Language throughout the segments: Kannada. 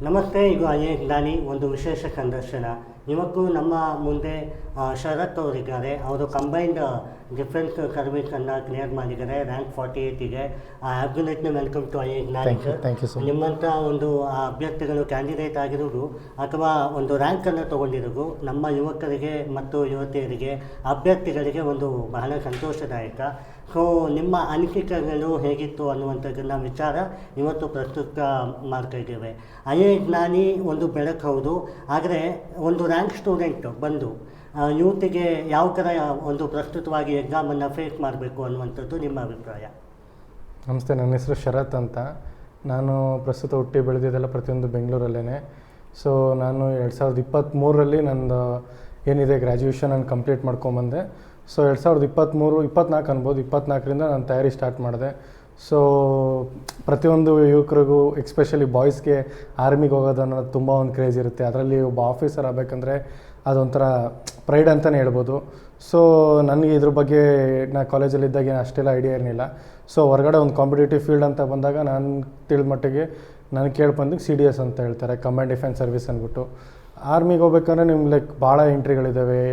ನಮಸ್ತೆ, ಇದು ಜ್ಞಾನಿ ಒಂದು ವಿಶೇಷ ಸಂದರ್ಶನ. ಇವತ್ತು ನಮ್ಮ ಮುಂದೆ ಶರತ್ ಅವರಿದ್ದಾರೆ. ಅವರು ಕಂಬೈನ್ಡ್ ಡಿಫೆನ್ಸ್ ಸರ್ವಿಸನ್ನು ಕ್ಲಿಯರ್ ಮಾಡಿದ್ದಾರೆ. ರ್ಯಾಂಕ್ 48ಗೆ. ಅಬ್ಸಲ್ಯೂಟ್ಲಿ ವೆಲ್ಕಮ್ ಟು ಜ್ಞಾನಿ ಸರ್. ನಿಮ್ಮಂಥ ಒಂದು ಅಭ್ಯರ್ಥಿಗಳು ಕ್ಯಾಂಡಿಡೇಟ್ ಆಗಿರೋದು ಅಥವಾ ಒಂದು ರ್ಯಾಂಕನ್ನು ತೊಗೊಂಡಿರೋದು ನಮ್ಮ ಯುವಕರಿಗೆ ಮತ್ತು ಯುವತಿಯರಿಗೆ, ಅಭ್ಯರ್ಥಿಗಳಿಗೆ ಒಂದು ಬಹಳ ಸಂತೋಷದಾಯಕ. ಸೊ ನಿಮ್ಮ ಅನಿಸಿಕೆಗಳು ಹೇಗಿತ್ತು ಅನ್ನುವಂಥದ್ದನ್ನ ವಿಚಾರ ಇವತ್ತು ಪ್ರಸ್ತುತ ಮಾಡ್ತಾ ಇದ್ದೇವೆ. ಜ್ಞಾನಿ ಒಂದು ಬೆಳಕು ಹೌದು, ಆದರೆ ಒಂದು ರ್ಯಾಂಕ್ ಸ್ಟೂಡೆಂಟ್ ಬಂದು ಯೂತಿಗೆ ಯಾವ ಥರ ಒಂದು ಪ್ರಸ್ತುತವಾಗಿ ಎಕ್ಸಾಮನ್ನು ಫೇಸ್ ಮಾಡಬೇಕು ಅನ್ನುವಂಥದ್ದು ನಿಮ್ಮ ಅಭಿಪ್ರಾಯ? ನಮಸ್ತೆ, ನನ್ನ ಹೆಸರು ಶರತ್ ಅಂತ. ನಾನು ಪ್ರಸ್ತುತ ಹುಟ್ಟಿ ಬೆಳೆದಿದ್ದೆಲ್ಲ ಪ್ರತಿಯೊಂದು ಬೆಂಗಳೂರಲ್ಲೇ. ಸೊ ನಾನು 2023ರಲ್ಲಿ ನಂದು ಏನಿದೆ ಗ್ರ್ಯಾಜುಯೇಷನ್ ನಾನು ಕಂಪ್ಲೀಟ್ ಮಾಡ್ಕೊಂಬಂದೆ. ಸೊ 2024 ಅನ್ಬೋದು, 24ರಿಂದ ನಾನು ತಯಾರಿ ಸ್ಟಾರ್ಟ್ ಮಾಡಿದೆ. ಸೊ ಪ್ರತಿಯೊಂದು ಯುವಕರಿಗೂ ಎಕ್ಸ್ಪೆಷಲಿ ಬಾಯ್ಸ್ಗೆ ಆರ್ಮಿಗೆ ಹೋಗೋದು ಅನ್ನೋದು ತುಂಬ ಒಂದು ಕ್ರೇಜ್ ಇರುತ್ತೆ. ಅದರಲ್ಲಿ ಒಬ್ಬ ಆಫೀಸರ್ ಆಗಬೇಕಂದ್ರೆ ಅದೊಂಥರ ಪ್ರೈಡ್ ಅಂತಲೇ ಹೇಳ್ಬೋದು. ಸೊ ನನಗೆ ಇದ್ರ ಬಗ್ಗೆ ನಾನು ಕಾಲೇಜಲ್ಲಿದ್ದಾಗ ಅಷ್ಟೆಲ್ಲ ಐಡಿಯಾ ಇರಲಿಲ್ಲ. ಸೊ ಹೊರಗಡೆ ಒಂದು ಕಾಂಪಿಟೇಟಿವ್ ಫೀಲ್ಡ್ ಅಂತ ಬಂದಾಗ ನಾನು ತಿಳಿದ ಮಟ್ಟಿಗೆ ನನಗೆ ಕೇಳ್ಬಂದಿಗೆ CDS ಅಂತ ಹೇಳ್ತಾರೆ, ಕಂಬೈನ್ಡ್ ಡಿಫೆನ್ಸ್ ಸರ್ವಿಸ್ ಅಂದ್ಬಿಟ್ಟು. ಆರ್ಮಿಗೆ ಹೋಗ್ಬೇಕಂದ್ರೆ ನಿಮ್ಗೆ ಲೈಕ್ ಭಾಳ ಎಂಟ್ರಿಗಳಿದ್ದಾವೆ.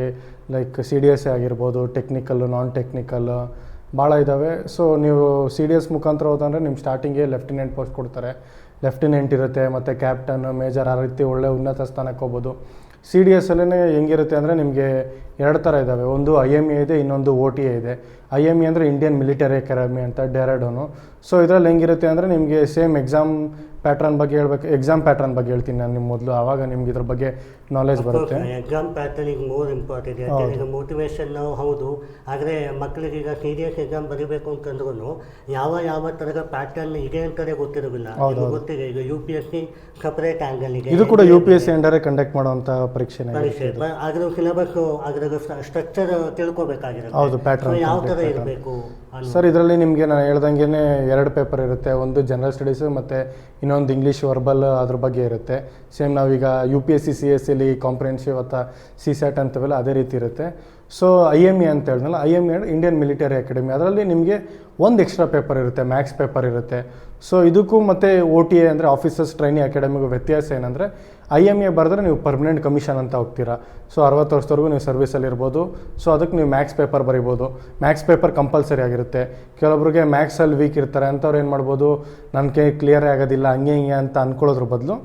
ಲೈಕ್ CDS ಆಗಿರ್ಬೋದು, ಟೆಕ್ನಿಕಲ್ಲು, ನಾನ್ ಟೆಕ್ನಿಕಲ್ಲು ಭಾಳ ಇದ್ದಾವೆ. ಸೊ ನೀವು CDS ಮುಖಾಂತರ ಹೋದಂದರೆ ನಿಮ್ಮ ಸ್ಟಾರ್ಟಿಂಗೇ ಲೆಫ್ಟಿನೆಂಟ್ ಪೋಸ್ಟ್ ಕೊಡ್ತಾರೆ. ಲೆಫ್ಟಿನೆಂಟ್ ಇರುತ್ತೆ, ಮತ್ತು ಕ್ಯಾಪ್ಟನ್, ಮೇಜರ್, ಆ ರೀತಿ ಒಳ್ಳೆ ಉನ್ನತ ಸ್ಥಾನಕ್ಕೆ ಹೋಗ್ಬೋದು. CDSಲ್ಲೇ ಹೆಂಗಿರುತ್ತೆ ಅಂದರೆ ನಿಮಗೆ 2 ಥರ ಇದ್ದಾವೆ. ಒಂದು IME ಇದೆ, ಇನ್ನೊಂದು OTA ಇದೆ. IME ಅಂದರೆ ಇಂಡಿಯನ್ ಮಿಲಿಟರಿ ಅಕಾಡೆಮಿ ಅಂತ, ಡೆರಾಡೂನು. ಸೊ ಇದರಲ್ಲಿ ಹೆಂಗಿರುತ್ತೆ ಅಂದರೆ ನಿಮಗೆ ಸೇಮ್ ಎಕ್ಸಾಮ್ ಪ್ಯಾಟ್ರನ್ ಬಗ್ಗೆ ಹೇಳ್ತೀನಿ ನಾನು ನಿಮ್ಮ ಮೊದಲು. ಆವಾಗ ನಿಮ್ಗೆ ಇದ್ರ ಬಗ್ಗೆ ನಾಲೆಜ್ ಬರುತ್ತೆ. ಎಕ್ಸಾಮ್ ಪ್ಯಾಟರ್ನ್ ಈಗ ಮೋರ್ ಇಂಪಾರ್ಟೆಂಟ್. ಈಗ ಮೋಟಿವೇಶನ್ ಹೌದು, ಆದರೆ ಮಕ್ಕಳಿಗೆ ಈಗ CDS ಎಕ್ಸಾಮ್ ಬರೀಬೇಕು ಅಂತಂದ್ರೂ ಯಾವ ಥರದ ಪ್ಯಾಟರ್ನ್ ಇದೆ ಅಂತಲೇ ಗೊತ್ತಿರೋದಿಲ್ಲ. ಗೊತ್ತಿದೆ, ಈಗ UPSC ಸಪರೇಟ್ ಆ್ಯಂಗಲ್ ಇದೆ. ಇದು ಕೂಡ UPSC ಅಂಡರೇ ಕಂಡಕ್ಟ್ ಮಾಡುವಂಥ ಪರೀಕ್ಷೆ. ಅದ್ರ ಸಿಲೆಬಸ್, ಅದರ ಸ್ಟ್ರಕ್ಚರ್ ತಿಳ್ಕೊಬೇಕಾಗಿರುತ್ತೆ. ಹೌದು, ಪ್ಯಾಟರ್ನ್ ಯಾವ ಥರ ಇರಬೇಕು ಸರ್. ಇದರಲ್ಲಿ ನಿಮಗೆ ನಾನು ಹೇಳ್ದಂಗೆ 2 ಪೇಪರ್ ಇರುತ್ತೆ. ಒಂದು ಜನರಲ್ ಸ್ಟಡೀಸು ಮತ್ತು ಇನ್ನೊಂದು ಇಂಗ್ಲೀಷ್ ವರ್ಬಲ್, ಅದ್ರ ಬಗ್ಗೆ ಇರುತ್ತೆ. ಸೇಮ್ ನಾವೀಗ UPSC CSCಲಿ ಕಾಂಪ್ರಿಹೆನ್ಸಿವ್ ಅಥವಾ CSAT ಅಂತವೆಲ್ಲ ಅದೇ ರೀತಿ ಇರುತ್ತೆ. ಸೊ IME ಅಂತ ಹೇಳಿದ್ನಲ್ಲ, IME ಇಂಡಿಯನ್ ಮಿಲಿಟರಿ ಅಕಾಡೆಮಿ. ಅದರಲ್ಲಿ ನಿಮಗೆ ಒಂದು ಎಕ್ಸ್ಟ್ರಾ ಪೇಪರ್ ಇರುತ್ತೆ, ಮ್ಯಾಥ್ಸ್ ಪೇಪರ್ ಇರುತ್ತೆ. ಸೊ ಇದಕ್ಕೂ ಮತ್ತು OTA ಅಂದರೆ ಆಫೀಸರ್ಸ್ ಟ್ರೈನಿಂಗ್ ಅಕಾಡೆಮಿಗೂ ವ್ಯತ್ಯಾಸ ಏನಂದರೆ, IME ಬರೆದ್ರೆ ನೀವು ಪರ್ಮನೆಂಟ್ ಕಮಿಷನ್ ಅಂತ ಹೋಗ್ತೀರಾ. ಸೊ 60 ವರ್ಷದವರೆಗೂ ನೀವು ಸರ್ವಿಸಲ್ಲಿ ಇರ್ಬೋದು. ಸೊ ಅದಕ್ಕೆ ನೀವು ಮ್ಯಾಥ್ಸ್ ಪೇಪರ್ ಬರಿಬೋದು. ಮ್ಯಾಥ್ಸ್ ಪೇಪರ್ ಕಂಪಲ್ಸರಿ ಆಗಿರುತ್ತೆ. ಕೆಲವೊಬ್ರಿಗೆ ಮ್ಯಾಥ್ಸಲ್ಲಿ ವೀಕ್ ಇರ್ತಾರೆ, ಅಂಥವ್ರು ಏನು ಮಾಡ್ಬೋದು, ನನಗೆ ಕ್ಲಿಯರೇ ಆಗೋದಿಲ್ಲ ಹಂಗೆ ಹಿಂಗೆ ಅಂತ ಅಂದ್ಕೊಳ್ಳೋದ್ರ ಬದಲು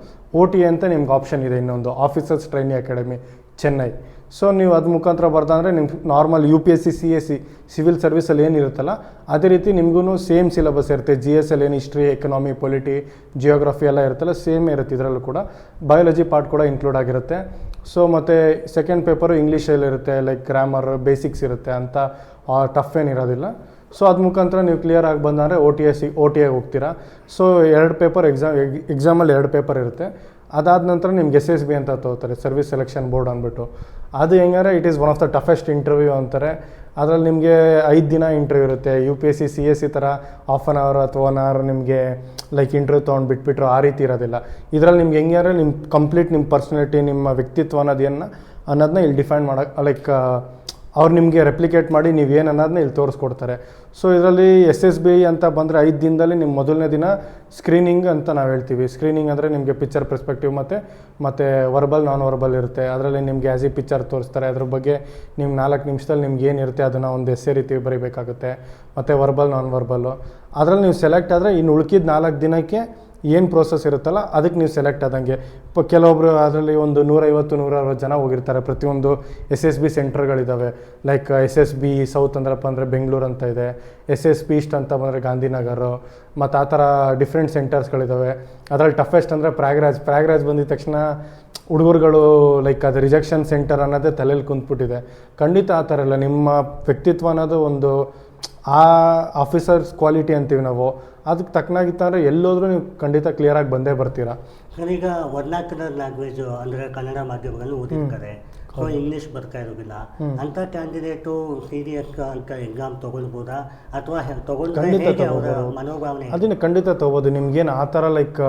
OTA ಅಂತ ನಿಮ್ಗೆ ಆಪ್ಷನ್ ಇದೆ, ಇನ್ನೊಂದು officers training academy, Chennai. So ನೀವು ಅದು ಮುಖಾಂತರ ಬರ್ದಂದರೆ ನಿಮ್ಗೆ ನಾರ್ಮಲ್ UPSC CSC ಸಿವಿಲ್ ಸರ್ವಿಸಲ್ಲಿ ಏನಿರುತ್ತಲ್ಲ ಅದೇ ರೀತಿ ನಿಮಗೂ ಸೇಮ್ ಸಿಲೆಬಸ್ ಇರುತ್ತೆ. GS ಅಲ್ಲಿ ಏನು ಹಿಸ್ಟ್ರಿ, ಎಕನಾಮಿ, ಪೊಲಿಟಿ, ಜಿಯೋಗ್ರಫಿ ಎಲ್ಲ ಇರುತ್ತಲ್ಲ, ಸೇಮ್ ಇರುತ್ತೆ. ಇದರಲ್ಲೂ ಕೂಡ ಬಯಾಲಜಿ ಪಾರ್ಟ್ ಕೂಡ ಇನ್ಕ್ಲೂಡ್ ಆಗಿರುತ್ತೆ. ಸೊ ಮತ್ತು ಸೆಕೆಂಡ್ ಪೇಪರು ಇಂಗ್ಲೀಷಲ್ಲಿರುತ್ತೆ, ಲೈಕ್ ಗ್ರಾಮರ್, ಬೇಸಿಕ್ಸ್ ಇರುತ್ತೆ, ಅಂತ ಟಫ್ ಏನಿರೋದಿಲ್ಲ. ಸೊ ಅದು ಮುಖಾಂತರ ನೀವು ಕ್ಲಿಯರ್ ಆಗಿ ಬಂದರೆ OTA ಹೋಗ್ತೀರಾ. ಸೊ 2 ಪೇಪರ್ ಎಕ್ಸಾಮಲ್ಲಿ 2 ಪೇಪರ್ ಇರುತ್ತೆ. ಅದಾದ ನಂತರ ನಿಮ್ಗೆ SSB ಅಂತ ತಗೋತಾರೆ, ಸರ್ವಿಸ್ ಸೆಲೆಕ್ಷನ್ ಬೋರ್ಡ್ ಅಂದ್ಬಿಟ್ಟು. ಅದು ಹೆಂಗಾರೆ it is one of the toughest interview ಅಂತಾರೆ. ಅದರಲ್ಲಿ ನಿಮಗೆ 5 ದಿನ ಇಂಟರ್ವ್ಯೂ ಇರುತ್ತೆ. UPSC CSC ಥರ ಹಾಫ್ ಆನ್ ಅವರ್ ಅಥವಾ 1 ಅವರ್ ನಿಮಗೆ ಲೈಕ್ ಇಂಟರ್ವ್ಯೂ ತೊಗೊಂಡು ಬಿಟ್ಬಿಟ್ರು ಆ ರೀತಿ ಇರೋದಿಲ್ಲ. ಇದರಲ್ಲಿ ನಿಮ್ಗೆ ಹೆಂಗಾರೆ ನಿಮ್ಮ ಕಂಪ್ಲೀಟ್ ನಿಮ್ಮ ಪರ್ಸ್ನಾಲಿಟಿ, ನಿಮ್ಮ ವ್ಯಕ್ತಿತ್ವ ಅನ್ನೋದನ್ನ ಇಲ್ಲಿ ಡಿಫೈನ್ ಮಾಡೋಕ್ಕೆ ಲೈಕ್ ಅವ್ರು ನಿಮಗೆ ರೆಪ್ಲಿಕೇಟ್ ಮಾಡಿ ನೀವೇನು ಅನ್ನೋದನ್ನ ಇಲ್ಲಿ ತೋರಿಸ್ಕೊಡ್ತಾರೆ. ಸೊ ಇದರಲ್ಲಿ SSB ಅಂತ ಬಂದರೆ 5 ದಿನದಲ್ಲಿ ನಿಮ್ಮ ಮೊದಲನೇ ದಿನ ಸ್ಕ್ರೀನಿಂಗ್ ಅಂತ ನಾವು ಹೇಳ್ತೀವಿ. ಸ್ಕ್ರೀನಿಂಗ್ ಅಂದರೆ ನಿಮಗೆ ಪಿಕ್ಚರ್ ಪರ್ಸ್ಪೆಕ್ಟಿವ್ ಮತ್ತು ವರ್ಬಲ್, ನಾನ್ ವರ್ಬಲ್ ಇರುತ್ತೆ. ಅದರಲ್ಲಿ ನಿಮಗೆ ಆ್ಯಸ್ ಎ ಪಿಕ್ಚರ್ ತೋರಿಸ್ತಾರೆ. ಅದ್ರ ಬಗ್ಗೆ ನಿಮ್ಮ 4 ನಿಮಿಷದಲ್ಲಿ ನಿಮ್ಗೆ ಏನಿರುತ್ತೆ ಅದನ್ನು ಒಂದು ಎಸ್ಸೆ ರೀತಿ ಬರೀಬೇಕಾಗುತ್ತೆ. ಮತ್ತು ವರ್ಬಲ್, ನಾನ್ ವರ್ಬಲ್ಲು ಅದರಲ್ಲಿ ನೀವು ಸೆಲೆಕ್ಟ್ ಆದರೆ ಇನ್ನು ಉಳ್ಕಿದ 4 ದಿನಕ್ಕೆ ಏನು ಪ್ರೋಸೆಸ್ ಇರುತ್ತಲ್ಲ ಅದಕ್ಕೆ ನೀವು ಸೆಲೆಕ್ಟ್ ಆದಂಗೆ. ಕೆಲವೊಬ್ಬರು ಅದರಲ್ಲಿ ಒಂದು 150-160 ಜನ ಹೋಗಿರ್ತಾರೆ. ಪ್ರತಿಯೊಂದು SSB ಸೆಂಟರ್ಗಳಿದ್ದಾವೆ. ಲೈಕ್ SSB ಸೌತ್ ಅಂದ್ರಪ್ಪ ಅಂದರೆ ಬೆಂಗಳೂರು ಅಂತ ಇದೆ, SSB ಈಸ್ಟ್ ಅಂತ ಬಂದರೆ ಗಾಂಧಿನಗರ, ಮತ್ತು ಆ ಥರ ಡಿಫ್ರೆಂಟ್ ಸೆಂಟರ್ಸ್ಗಳಿದ್ದಾವೆ. ಅದರಲ್ಲಿ ಟಫೆಸ್ಟ್ ಅಂದರೆ ಪ್ರಯಾಗ್ರಾಜ್ ಬಂದಿದ ತಕ್ಷಣ ಹುಡುಗರುಗಳು ಲೈಕ್ ಅದು ರಿಜೆಕ್ಷನ್ ಸೆಂಟರ್ ಅನ್ನೋದೇ ತಲೆಯಲ್ಲಿ ಕುಂತ್ಬಿಟ್ಟಿದೆ. ಖಂಡಿತ ಆ ಥರ ಇಲ್ಲ. ನಿಮ್ಮ ವ್ಯಕ್ತಿತ್ವ ಅನ್ನೋದು ಒಂದು ಆ ಆಫೀಸರ್ಸ್ ಕ್ವಾಲಿಟಿ ಅಂತೀವಿ ನಾವು, ಅದಕ್ಕೆ ತಕ್ಕನಾಗಿತ್ತಂದರೆ ಎಲ್ಲೋದ್ರೂ ನೀವು ಖಂಡಿತ ಕ್ಲಿಯರಾಗಿ ಬಂದೇ ಬರ್ತೀರಾ. ಈಗ ವರ್ನಾಕ್ಯುಲರ್ ಲ್ಯಾಂಗ್ವೇಜು ಅಂದರೆ ಕನ್ನಡ ಮಾಧ್ಯಮಗಳನ್ನು ಓದಿರ್ತಾರೆ. ಸೊ ಇಂಗ್ಲೀಷ್ ಬರ್ತಾ ಇರೋದಿಲ್ಲ ಅಂಥ ಕ್ಯಾಂಡಿಡೇಟು CDS ಅಂತ ಎಕ್ಸಾಮ್ ತೊಗೊಳ್ಬೋದಾ ಅಥವಾ ಖಂಡಿತ ಅವರ ಮನೋಭಾವನೆ? ಅದನ್ನು ಖಂಡಿತ ತೊಗೋಬೋದು. ನಿಮ್ಗೇನು ಆ ಥರ ಲೈಕ್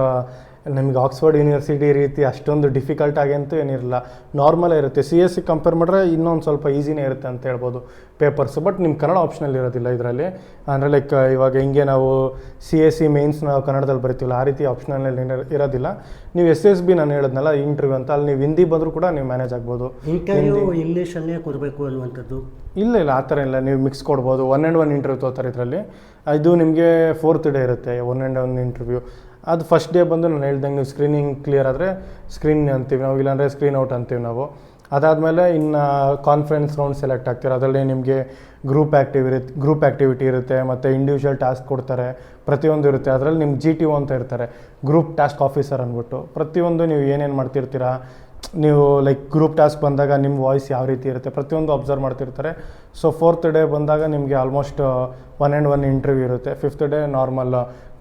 ನಮಗೆ ಆಕ್ಸ್ಫರ್ಡ್ ಯೂನಿವರ್ಸಿಟಿ ರೀತಿ ಅಷ್ಟೊಂದು ಡಿಫಿಕಲ್ಟ್ ಆಗಿ ಅಂತೂ ಏನಿರಲ್ಲ, ನಾರ್ಮಲೇ ಇರುತ್ತೆ. ಸಿ ಎಸ್ ಸಿ ಕಂಪೇರ್ ಮಾಡಿದ್ರೆ ಇನ್ನೊಂದು ಸ್ವಲ್ಪ ಈಸಿನೇ ಇರುತ್ತೆ ಅಂತ ಹೇಳ್ಬೋದು ಪೇಪರ್ಸು. ಬಟ್ ನಿಮ್ಮ ಕನ್ನಡ ಆಪ್ಷನಲ್ ಇರೋದಿಲ್ಲ ಇದರಲ್ಲಿ. ಅಂದರೆ ಲೈಕ್ ಇವಾಗ ಹಿಂಗೆ ನಾವು ಸಿ ಎಸ್ ಸಿ ಮೇನ್ಸ್ ನಾವು ಕನ್ನಡದಲ್ಲಿ ಬರಿತೀವಲ್ಲ, ಆ ರೀತಿ ಆಪ್ಷನಲ್ಲಿ ಇರೋದಿಲ್ಲ. ನೀವು ಎಸ್ ಎಸ್ ಬಿ ನಾನು ಹೇಳಿದ್ನಲ್ಲ ಇಂಟರ್ವ್ಯೂ ಅಂತ, ಅಲ್ಲಿ ನೀವು ಹಿಂದಿ ಬಂದರೂ ಕೂಡ ನೀವು ಮ್ಯಾನೇಜ್ ಆಗ್ಬೋದು. ಇಂಟರ್ವ್ಯೂ ಇಂಗ್ಲೀಷಲ್ಲೇ ಕೊಡಬೇಕು ಅನ್ನುವಂಥದ್ದು ಇಲ್ಲ ಆ ಥರ ಇಲ್ಲ, ನೀವು ಮಿಕ್ಸ್ ಕೊಡ್ಬೋದು. 1 ಇಂಟರ್ವ್ಯೂ ತಗೋತಾರೆ ಇದರಲ್ಲಿ. ಇದು ನಿಮಗೆ 4th ಡೇ ಇರುತ್ತೆ 1 ಇಂಟರ್ವ್ಯೂ. ಅದು ಫಸ್ಟ್ ಡೇ ಬಂದು ನಾನು ಹೇಳ್ದಂಗೆ ನೀವು ಸ್ಕ್ರೀನಿಂಗ್ ಕ್ಲಿಯರ್ ಆದರೆ ಸ್ಕ್ರೀನ್ ಅಂತೀವಿ ನಾವು, ಇಲ್ಲಾಂದರೆ ಸ್ಕ್ರೀನ್ ಔಟ್ ಅಂತೀವಿ ನಾವು. ಅದಾದಮೇಲೆ ಇನ್ನು ಕಾನ್ಫರೆನ್ಸ್ ರೌಂಡ್ ಸೆಲೆಕ್ಟ್ ಆಗ್ತೀರ. ಅದರಲ್ಲಿ ನಿಮಗೆ ಗ್ರೂಪ್ ಆ್ಯಕ್ಟಿವಿಟಿ ಇರುತ್ತೆ, ಮತ್ತು ಇಂಡಿವಿಜುವಲ್ ಟಾಸ್ಕ್ ಕೊಡ್ತಾರೆ, ಪ್ರತಿಯೊಂದು ಇರುತ್ತೆ. ಅದರಲ್ಲಿ ನಿಮ್ಗೆ GTO ಅಂತ ಇರ್ತಾರೆ, ಗ್ರೂಪ್ ಟಾಸ್ಕ್ ಆಫೀಸರ್ ಅಂದ್ಬಿಟ್ಟು. ಪ್ರತಿಯೊಂದು ನೀವು ಏನೇನು ಮಾಡ್ತಿರ್ತೀರಾ, ನೀವು ಲೈಕ್ ಗ್ರೂಪ್ ಟಾಸ್ಕ್ ಬಂದಾಗ ನಿಮ್ಮ ವಾಯ್ಸ್ ಯಾವ ರೀತಿ ಇರುತ್ತೆ ಪ್ರತಿಯೊಂದು ಅಬ್ಸರ್ವ್ ಮಾಡ್ತಿರ್ತಾರೆ. ಸೊ 4th ಡೇ ಬಂದಾಗ ನಿಮಗೆ ಆಲ್ಮೋಸ್ಟ್ 1 ಇಂಟರ್ವ್ಯೂ ಇರುತ್ತೆ. 5th day normal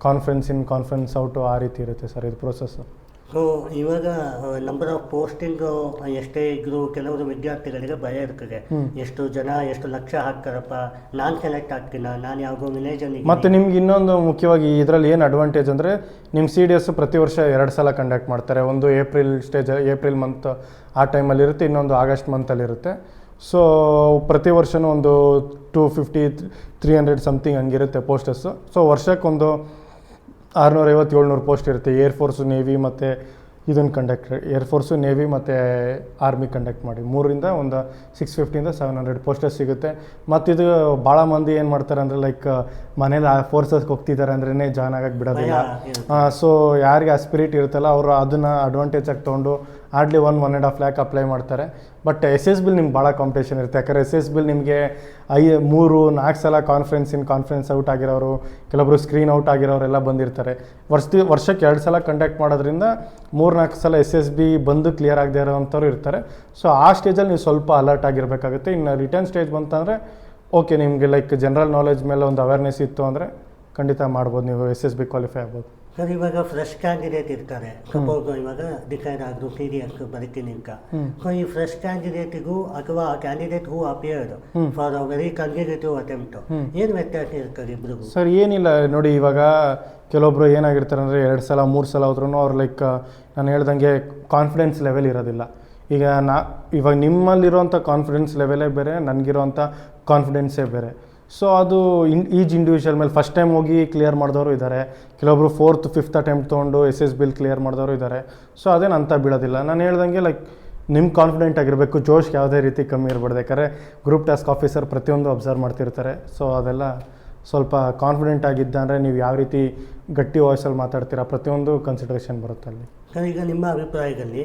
conference out ಆ ರೀತಿ ಇರುತ್ತೆ ಸರ್ ಇದು ಪ್ರೋಸೆಸ್ಸು. ಸೊ ಇವಾಗ ನಂಬರ್ ಆಫ್ ಪೋಸ್ಟಿಂಗು ಎಷ್ಟೇ ಇದ್ದರೂ ಕೆಲವರು ವಿದ್ಯಾರ್ಥಿಗಳಿಗೆ ಭಯ ಇರ್ತದೆ, ಎಷ್ಟು ಜನ ಎಷ್ಟು ಲಕ್ಷ ಹಾಕ್ತಾರಪ್ಪ, ನಾನು ಸೆಲೆಕ್ಟ್ ಆಗ್ತೀನ, ನಾನು ಯಾವುದೋ ವಿಲೇಜಲ್ಲಿ. ಮತ್ತು ನಿಮ್ಗೆ ಇನ್ನೊಂದು ಮುಖ್ಯವಾಗಿ ಇದರಲ್ಲಿ ಏನು ಅಡ್ವಾಂಟೇಜ್ ಅಂದರೆ ನಿಮ್ಮ CDS ಪ್ರತಿ ವರ್ಷ 2 ಸಲ ಕಂಡಕ್ಟ್ ಮಾಡ್ತಾರೆ. ಒಂದು ಏಪ್ರಿಲ್ ಮಂತ್ ಆ ಟೈಮಲ್ಲಿ ಇರುತ್ತೆ, ಇನ್ನೊಂದು ಆಗಸ್ಟ್ ಮಂತಲ್ಲಿರುತ್ತೆ. ಸೊ ಪ್ರತಿ ವರ್ಷವೂ ಒಂದು 250-300 ಸಮಥಿಂಗ್ ಹಂಗಿರುತ್ತೆ ಪೋಸ್ಟಸ್ಸು. ಸೊ ವರ್ಷಕ್ಕೊಂದು 650-700 ಪೋಸ್ಟ್ ಇರುತ್ತೆ. ಏರ್ಫೋರ್ಸು, ನೇವಿ ಮತ್ತು ಇದನ್ನು ಏರ್ಫೋರ್ಸು, ನೇವಿ ಮತ್ತು ಆರ್ಮಿ ಕಂಡಕ್ಟ್ ಮಾಡಿ 3ರಿಂದ ಒಂದು 650-700 ಪೋಸ್ಟಸ್ ಸಿಗುತ್ತೆ. ಮತ್ತು ಇದು ಭಾಳ ಮಂದಿ ಏನು ಮಾಡ್ತಾರೆ ಅಂದರೆ ಲೈಕ್ ಮನೇಲಿ ಫೋರ್ಸಸ್ಗೆ ಹೋಗ್ತಿದ್ದಾರೆ ಅಂದ್ರೇ ಜಾಯ್ನ್ ಆಗಕ್ಕೆ ಬಿಡೋದಿಲ್ಲ. ಸೊ ಯಾರಿಗೆ ಆ ಸ್ಪಿರಿಟ್ ಇರುತ್ತಲ್ಲ ಅವರು ಅದನ್ನು ಅಡ್ವಾಂಟೇಜಾಗಿ ತೊಗೊಂಡು ಹಾರ್ಡ್ಲಿ 1.5 ಲ್ಯಾಕ್ ಅಪ್ಲೈ ಮಾಡ್ತಾರೆ. ಬಟ್ SSB ನಿಮ್ಗೆ ಭಾಳ ಕಾಂಪಿಟೇಷನ್ ಇರುತ್ತೆ. ಯಾಕಂದರೆ SSB ನಿಮಗೆ 3-4 ಸಲ ಕಾನ್ಫರೆನ್ಸ್ ಔಟ್ ಆಗಿರೋರು, ಕೆಲವೊಬ್ಬರು ಸ್ಕ್ರೀನ್ ಔಟ್ ಆಗಿರೋರೆಲ್ಲ ಬಂದಿರ್ತಾರೆ. ವರ್ಷಕ್ಕೆ 2 ಸಲ ಕಂಡಕ್ಟ್ ಮಾಡೋದ್ರಿಂದ 3-4 ಸಲ SSB ಬಂದು ಕ್ಲಿಯರ್ ಆಗದೆ ಇರೋವಂಥವ್ರು ಇರ್ತಾರೆ. ಸೊ ಆ ಸ್ಟೇಜಲ್ಲಿ ನೀವು ಸ್ವಲ್ಪ ಅಲರ್ಟ್ ಆಗಿರಬೇಕಾಗುತ್ತೆ. ಇನ್ನು ರಿಟರ್ನ್ ಸ್ಟೇಜ್ ಬಂತಂದರೆ ಓಕೆ, ನಿಮಗೆ ಲೈಕ್ ಜನರಲ್ ನಾಲೆಜ್ ಮೇಲೆ ಒಂದು ಅವೇರ್ನೆಸ್ ಇತ್ತು ಅಂದರೆ ಖಂಡಿತ ಮಾಡ್ಬೋದು, ನೀವು SSB ಕ್ವಾಲಿಫೈ ಆಗ್ಬೋದು. ಸರ್ ಇವಾಗ ಫ್ರೆಶ್ ಕ್ಯಾಂಡಿಡೇಟ್ ಇರ್ತಾರೆ, ಸಪೋಸ್ ಇವಾಗ ಡಿಸೈಡ್ ಆದರೂ TDS ಬರೀತೀನಿ ಅಂತ. ಸೊ ಈ ಫ್ರೆಶ್ ಕ್ಯಾಂಡಿಡೇಟಿಗೂ ಅಥವಾ candidate who appeared for a very conservative attempt ಏನು ವ್ಯತ್ಯಾಸ ಇರ್ತದೆ ಇಬ್ಬರಿಗೂ? ಸರ್ ಏನಿಲ್ಲ ನೋಡಿ, ಇವಾಗ ಕೆಲವೊಬ್ರು ಏನಾಗಿರ್ತಾರೆ ಅಂದರೆ 2 ಸಲ 3 ಸಲ ಹೋದ್ರೂ ಅವ್ರು ಲೈಕ್ ನಾನು ಹೇಳ್ದಂಗೆ ಕಾನ್ಫಿಡೆನ್ಸ್ ಲೆವೆಲ್ ಇರೋದಿಲ್ಲ. ಈಗ ಇವಾಗ ನಿಮ್ಮಲ್ಲಿರೋಂಥ ಕಾನ್ಫಿಡೆನ್ಸ್ ಲೆವೆಲೇ ಬೇರೆ, ನನಗಿರೋಂಥ ಕಾನ್ಫಿಡೆನ್ಸೇ ಬೇರೆ. ಸೊ ಅದು ಈಚ್ ಇಂಡಿವಿಜುವಲ್ ಮೇಲೆ ಫಸ್ಟ್ ಟೈಮ್ ಹೋಗಿ ಕ್ಲಿಯರ್ ಮಾಡಿದವರು ಇದ್ದಾರೆ, ಕೆಲವೊಬ್ರು 4th 5th ಅಟೆಂಪ್ಟ್ ತೊಗೊಂಡು SSB ಕ್ಲಿಯರ್ ಮಾಡಿದವರು ಇದ್ದಾರೆ. ಸೊ ಅದೇನು ಅಂತ ಬೀಳೋದಿಲ್ಲ. ನಾನು ಹೇಳ್ದಂಗೆ ಲೈಕ್ ನಿಮ್ಮ ಕಾನ್ಫಿಡೆಂಟ್ ಆಗಿರಬೇಕು, ಜೋಶ್ ಯಾವುದೇ ರೀತಿ ಕಮ್ಮಿ ಇರಬಾರ್ದು. ಯಾಕಂದರೆ ಗ್ರೂಪ್ ಟಾಸ್ಕ್ ಆಫೀಸರ್ ಪ್ರತಿಯೊಂದು ಅಬ್ಸರ್ವ್ ಮಾಡ್ತಿರ್ತಾರೆ. ಸೊ ಅದೆಲ್ಲ ಸ್ವಲ್ಪ ಕಾನ್ಫಿಡೆಂಟ್ ಆಗಿದ್ದ ಅಂದರೆ ನೀವು ಯಾವ ರೀತಿ ಗಟ್ಟಿ ವಾಯ್ಸಲ್ಲಿ ಮಾತಾಡ್ತೀರಾ ಪ್ರತಿಯೊಂದು ಕನ್ಸಿಡರೇಷನ್ ಬರುತ್ತೆ ಅಲ್ಲಿ. ಸರ್ ಈಗ ನಿಮ್ಮ ಅಭಿಪ್ರಾಯದಲ್ಲಿ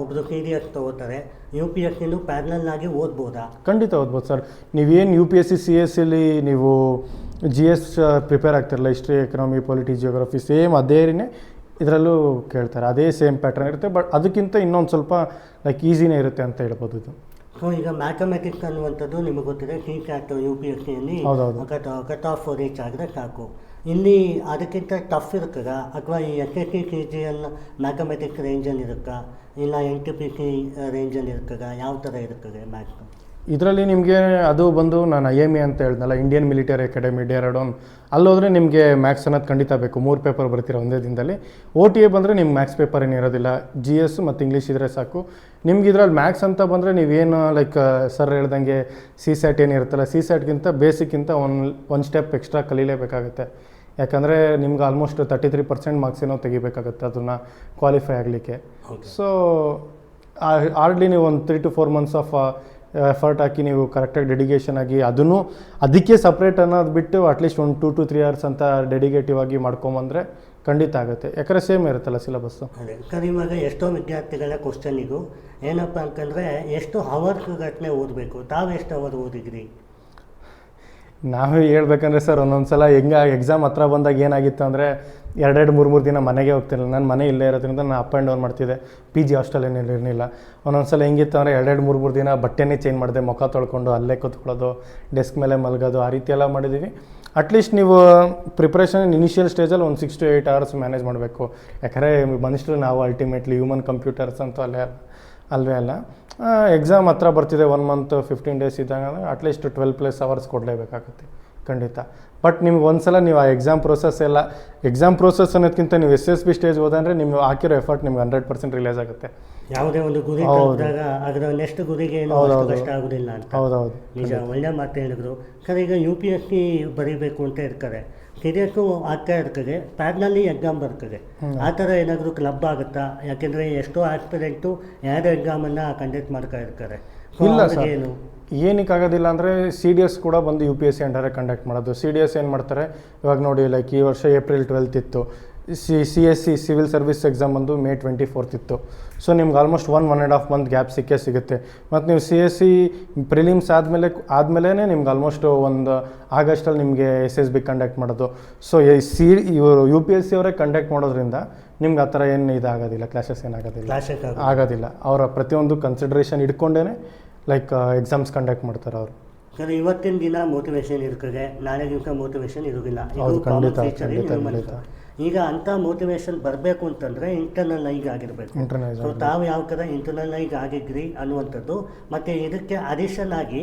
ಒಬ್ಬರು TDS ತಗೋತಾರೆ, UPSC ಪ್ಯಾರಲಲ್ ಆಗಿ ಓದ್ಬೋದಾ? ಖಂಡಿತ ಓದ್ಬೋದು ಸರ್. ನೀವೇನು UPSC CSCಲಿ ನೀವು GS ಪ್ರಿಪೇರ್ ಆಗ್ತಿರಲ್ಲ, history, economy, polity, geography, same ಅದೇ ಇದರಲ್ಲೂ ಕೇಳ್ತಾರೆ, ಅದೇ ಸೇಮ್ ಪ್ಯಾಟರ್ನ್ ಇರುತ್ತೆ. ಬಟ್ ಅದಕ್ಕಿಂತ ಇನ್ನೊಂದು ಸ್ವಲ್ಪ ಲೈಕ್ ಈಸಿನೇ ಇರುತ್ತೆ ಅಂತ ಹೇಳ್ಬೋದು ಇದು. ಸೊ ಈಗ ಮ್ಯಾಥಮೆಟಿಕ್ಸ್ ಅನ್ನುವಂಥದ್ದು ನಿಮಗೆ ಗೊತ್ತಿದೆ, CSAT UPSCಯಲ್ಲಿ ಕಟ್ ಆಫ್ ರೀಚ್ ಆದರೆ ಸಾಕು. ಇಲ್ಲಿ ಅದಕ್ಕಿಂತ ಟಫ್ ಇರ್ತದ ಅಥವಾ ಈ SSC CGL ಮ್ಯಾಥಮೆಟಿಕ್ಸ್ ರೇಂಜಲ್ಲಿ ಇರುತ್ತಾ, ಇಲ್ಲ NTPC ರೇಂಜಲ್ಲಿ ಇರ್ತದ, ಯಾವ ಥರ ಇರ್ತದೆ ಮ್ಯಾಥ್ಸ್? ಇದರಲ್ಲಿ ನಿಮಗೆ ಅದು ಬಂದು ನಾನು IME ಅಂತ ಹೇಳಿದ್ನಲ್ಲ, ಇಂಡಿಯನ್ ಮಿಲಿಟರಿ ಅಕಾಡೆಮಿ ಡೆಹ್ರಾಡೂನ್, ಅಲ್ಲೋದ್ರೆ ನಿಮಗೆ ಮ್ಯಾಥ್ಸ್ ಅನ್ನೋದು ಖಂಡಿತ ಬೇಕು. 3 ಪೇಪರ್ ಬರ್ತೀರ ಒಂದೇ ದಿನದಲ್ಲಿ. OTA ಬಂದರೆ ನಿಮ್ಗೆ ಮ್ಯಾಥ್ಸ್ ಪೇಪರ್ ಏನಿರೋದಿಲ್ಲ, GS ಮತ್ತು ಇಂಗ್ಲೀಷ್ ಇದ್ದರೆ ಸಾಕು. ನಿಮ್ಗೆ ಇದ್ರಲ್ಲಿ ಮ್ಯಾಥ್ಸ್ ಅಂತ ಬಂದರೆ ನೀವೇನು ಲೈಕ್ ಸರ್ ಹೇಳ್ದಂಗೆ CSAT ಏನಿರುತ್ತಲ್ಲ, CSATಗಿಂತ ಬೇಸಿಕ್ಕಿಂತ ಒಂದು ಸ್ಟೆಪ್ ಎಕ್ಸ್ಟ್ರಾ ಕಲೀಲೇಬೇಕಾಗುತ್ತೆ. ಯಾಕಂದರೆ ನಿಮ್ಗೆ ಆಲ್ಮೋಸ್ಟ್ 33% ಮಾರ್ಕ್ಸ್ ಏನೋ ತೆಗಿಬೇಕಾಗುತ್ತೆ ಅದನ್ನು ಕ್ವಾಲಿಫೈ ಆಗಲಿಕ್ಕೆ. ಸೊ ಹಾರ್ಡ್ಲಿ ನೀವು ಒಂದು 3 to 4 months ಆಫ್ ಎಫರ್ಟ್ ಹಾಕಿ ನೀವು ಕರೆಕ್ಟಾಗಿ ಡೆಡಿಕೇಷನ್ ಆಗಿ ಅದಕ್ಕೆ ಸಪ್ರೇಟ್ ಅನ್ನೋದು ಬಿಟ್ಟು ಅಟ್ಲೀಸ್ಟ್ ಒಂದು 2 to 3 hours ಅಂತ ಡೆಡಿಕೇಟಿವ್ ಆಗಿ ಮಾಡ್ಕೊಂಬಂದರೆ ಖಂಡಿತ ಆಗುತ್ತೆ. ಯಾಕಂದರೆ ಸೇಮ್ ಇರುತ್ತಲ್ಲ ಸಿಲೆಬಸ್ಸು. ಅದೇ ಸರ್, ಇವಾಗ ಎಷ್ಟೋ ವಿದ್ಯಾರ್ಥಿಗಳ ಕ್ವಶನಿಗೂ ಏನಪ್ಪ ಅಂತಂದರೆ ಎಷ್ಟು ಅವರ್ಸ್ ಗಟ್ಟಲೆ ಓದಬೇಕು, ತಾವು ಎಷ್ಟು ಅವರ್ ಓದಿದ್ರಿ? ನಾವು ಹೇಳ್ಬೇಕಂದ್ರೆ ಸರ್ ಒಂದೊಂದು ಸಲ ಎಕ್ಸಾಮ್ ಹತ್ರ ಬಂದಾಗ ಏನಾಗಿತ್ತು ಅಂದರೆ 2-3 ದಿನ ಮನೆಗೆ ಹೋಗ್ತಿರಲಿಲ್ಲ. ನಾನು ಮನೆ ಇಲ್ಲೇ ಇರೋದ್ರಿಂದ ನಾನು ಅಪ್ ಆ್ಯಂಡ್ ಡೌನ್ ಮಾಡ್ತಿದ್ದೆ, PG ಹಾಸ್ಟೆಲ್ ಏನೇನು ಇರಲಿಲ್ಲ. ಒಂದೊಂದು ಸಲ ಹೆಂಗಿತ್ತು ಅಂದರೆ 2-3 ದಿನ ಬಟ್ಟೆನೇ ಚೇಂಜ್ ಮಾಡಿದೆ, ಮುಖ ತೊಳ್ಕೊಂಡು ಅಲ್ಲೇ ಕೂತ್ಕೊಳ್ಳೋದು, ಡೆಸ್ಕ್ ಮೇಲೆ ಮಲಗೋದು, ಆ ರೀತಿ ಎಲ್ಲ ಮಾಡಿದ್ದೀವಿ. ಅಟ್ಲೀಸ್ಟ್ ನೀವು ಪ್ರಿಪ್ರೇಷನ್ ಇನಿಷಿಯಲ್ ಸ್ಟೇಜಲ್ಲಿ ಒಂದು 6 to 8 hours ಮ್ಯಾನೇಜ್ ಮಾಡಬೇಕು. ಯಾಕಂದರೆ ಮನುಷ್ಯರು ನಾವು ಅಲ್ಟಿಮೇಟ್ಲಿ ಹ್ಯೂಮನ್ ಕಂಪ್ಯೂಟರ್ಸ್ ಅಂತೂ ಅಲ್ವೇ ಅಲ್ಲ. ಎಕ್ಸಾಮ್ ಹತ್ರ ಬರ್ತಿದೆ 1 month 15 days ಇದ್ದಾಗ ಅಟ್ಲೀಸ್ಟ್ 12+ hours ಕೊಡಲೇಬೇಕಾಗುತ್ತೆ ಖಂಡಿತ. ಬಟ್ ನಿಮ್ಗೆ ಒಂದ್ಸಲ ನೀವು ಆ ಎಕ್ಸಾಮ್ ಪ್ರೋಸೆಸ್ ಅನ್ನೋದಕ್ಕಿಂತ ನೀವು SSB ಸ್ಟೇಜ್ ಹೋದಂದರೆ ನೀವು ಹಾಕಿರೋ ಎಫರ್ಟ್ ನಿಮ್ಗೆ 100% ರಿಲೈಸ್ ಆಗುತ್ತೆ. ಯಾವುದೇ ಒಂದು ಗುರಿ ತಲುಪಿದಾಗ ಅದರ ನೆಕ್ಸ್ಟ್ ಗುರಿಗೆ ಏನು ಅಷ್ಟು ಕಷ್ಟ ಆಗೋದಿಲ್ಲ ಅಂತ. ಹೌದೌದು, ನಿಜ, ಒಳ್ಳೆ ಮಾತು ಹೇಳಿದ್ರು. ಸರ್, ಈಗ UPSC ಬರೀಬೇಕು ಅಂತ ಇರ್ತಾರೆ, ಕಿರಿಯಕ್ಕೂ ಆಗ್ತಾ ಇರ್ತದೆ, ಪ್ಯಾಡ್ನಲ್ಲಿ ಎಕ್ಸಾಮ್ ಬರ್ತದೆ, ಆ ಥರ ಏನಾದರೂ ಕ್ಲಬ್ ಆಗುತ್ತಾ? ಯಾಕೆಂದರೆ ಎಷ್ಟೋ ಆಸ್ಪಿರೆಂಟು 2 ಎಕ್ಸಾಮನ್ನು ಕಂಡಕ್ಟ್ ಮಾಡ್ತಾ ಇರ್ತಾರೆ. ಇಲ್ಲ ಸರ್, ಏನಕ್ಕಾಗೋದಿಲ್ಲ ಅಂದರೆ CDS ಕೂಡ ಬಂದು UPSC ಅಂಡರೇ ಕಂಡಕ್ಟ್ ಮಾಡೋದು. CDS ಏನು ಮಾಡ್ತಾರೆ ಇವಾಗ ನೋಡಿ, ಲೈಕ್ ಈ ವರ್ಷ April 12 ಇತ್ತು. CSC ಸಿವಿಲ್ ಸರ್ವಿಸ್ ಎಕ್ಸಾಮ್ ಬಂದು May 24 ಇತ್ತು. ಸೊ ನಿಮ್ಗೆ ಆಲ್ಮೋಸ್ಟ್ 1.5 ಮಂತ್ ಗ್ಯಾಪ್ ಸಿಗುತ್ತೆ. ಮತ್ತು ನೀವು CSC ಪ್ರಿಲಿಮ್ಸ್ ಆದಮೇಲೆ ನಿಮ್ಗೆ ಆಲ್ಮೋಸ್ಟ್ ಒಂದು ಆಗಸ್ಟಲ್ಲಿ ನಿಮಗೆ SSB ಕಂಡಕ್ಟ್ ಮಾಡೋದು. ಸೊ ಇವರು UPSC ಅವರೇ ಕಂಡಕ್ಟ್ ಮಾಡೋದ್ರಿಂದ ನಿಮ್ಗೆ ಆ ಥರ ಏನು ಇದಾಗೋದಿಲ್ಲ, ಕ್ಲಾಶಸ್ ಆಗೋದಿಲ್ಲ. ಅವರ ಪ್ರತಿಯೊಂದು ಕನ್ಸಿಡ್ರೇಷನ್ ಇಟ್ಕೊಂಡೇ ಲೈಕ್ ಎಕ್ಸಾಮ್ಸ್ ಕಂಡಕ್ಟ್ ಮಾಡ್ತಾರೆ ಅವರು. ಸರ್, ಇವತ್ತಿನ ದಿನ ಮೋಟಿವೇಶನ್ ಇರ್ತದೆ, ನಾಳೆಗಿಂತ ಮೋಟಿವೇಶನ್ ಇರೋದಿಲ್ಲ. ಈಗ ಅಂಥ ಮೋಟಿವೇಶನ್ ಬರಬೇಕು ಅಂತಂದರೆ ಇಂಟರ್ನಲೈಸ್ ಆಗಿರಬೇಕು. ಸೊ ತಾವು ಯಾವ ಥರ ಇಂಟರ್ನಲೈಸ್ ಆಗಿದ್ರಿ ಅನ್ನುವಂಥದ್ದು. ಮತ್ತು ಇದಕ್ಕೆ ಅಡಿಷನ್ ಆಗಿ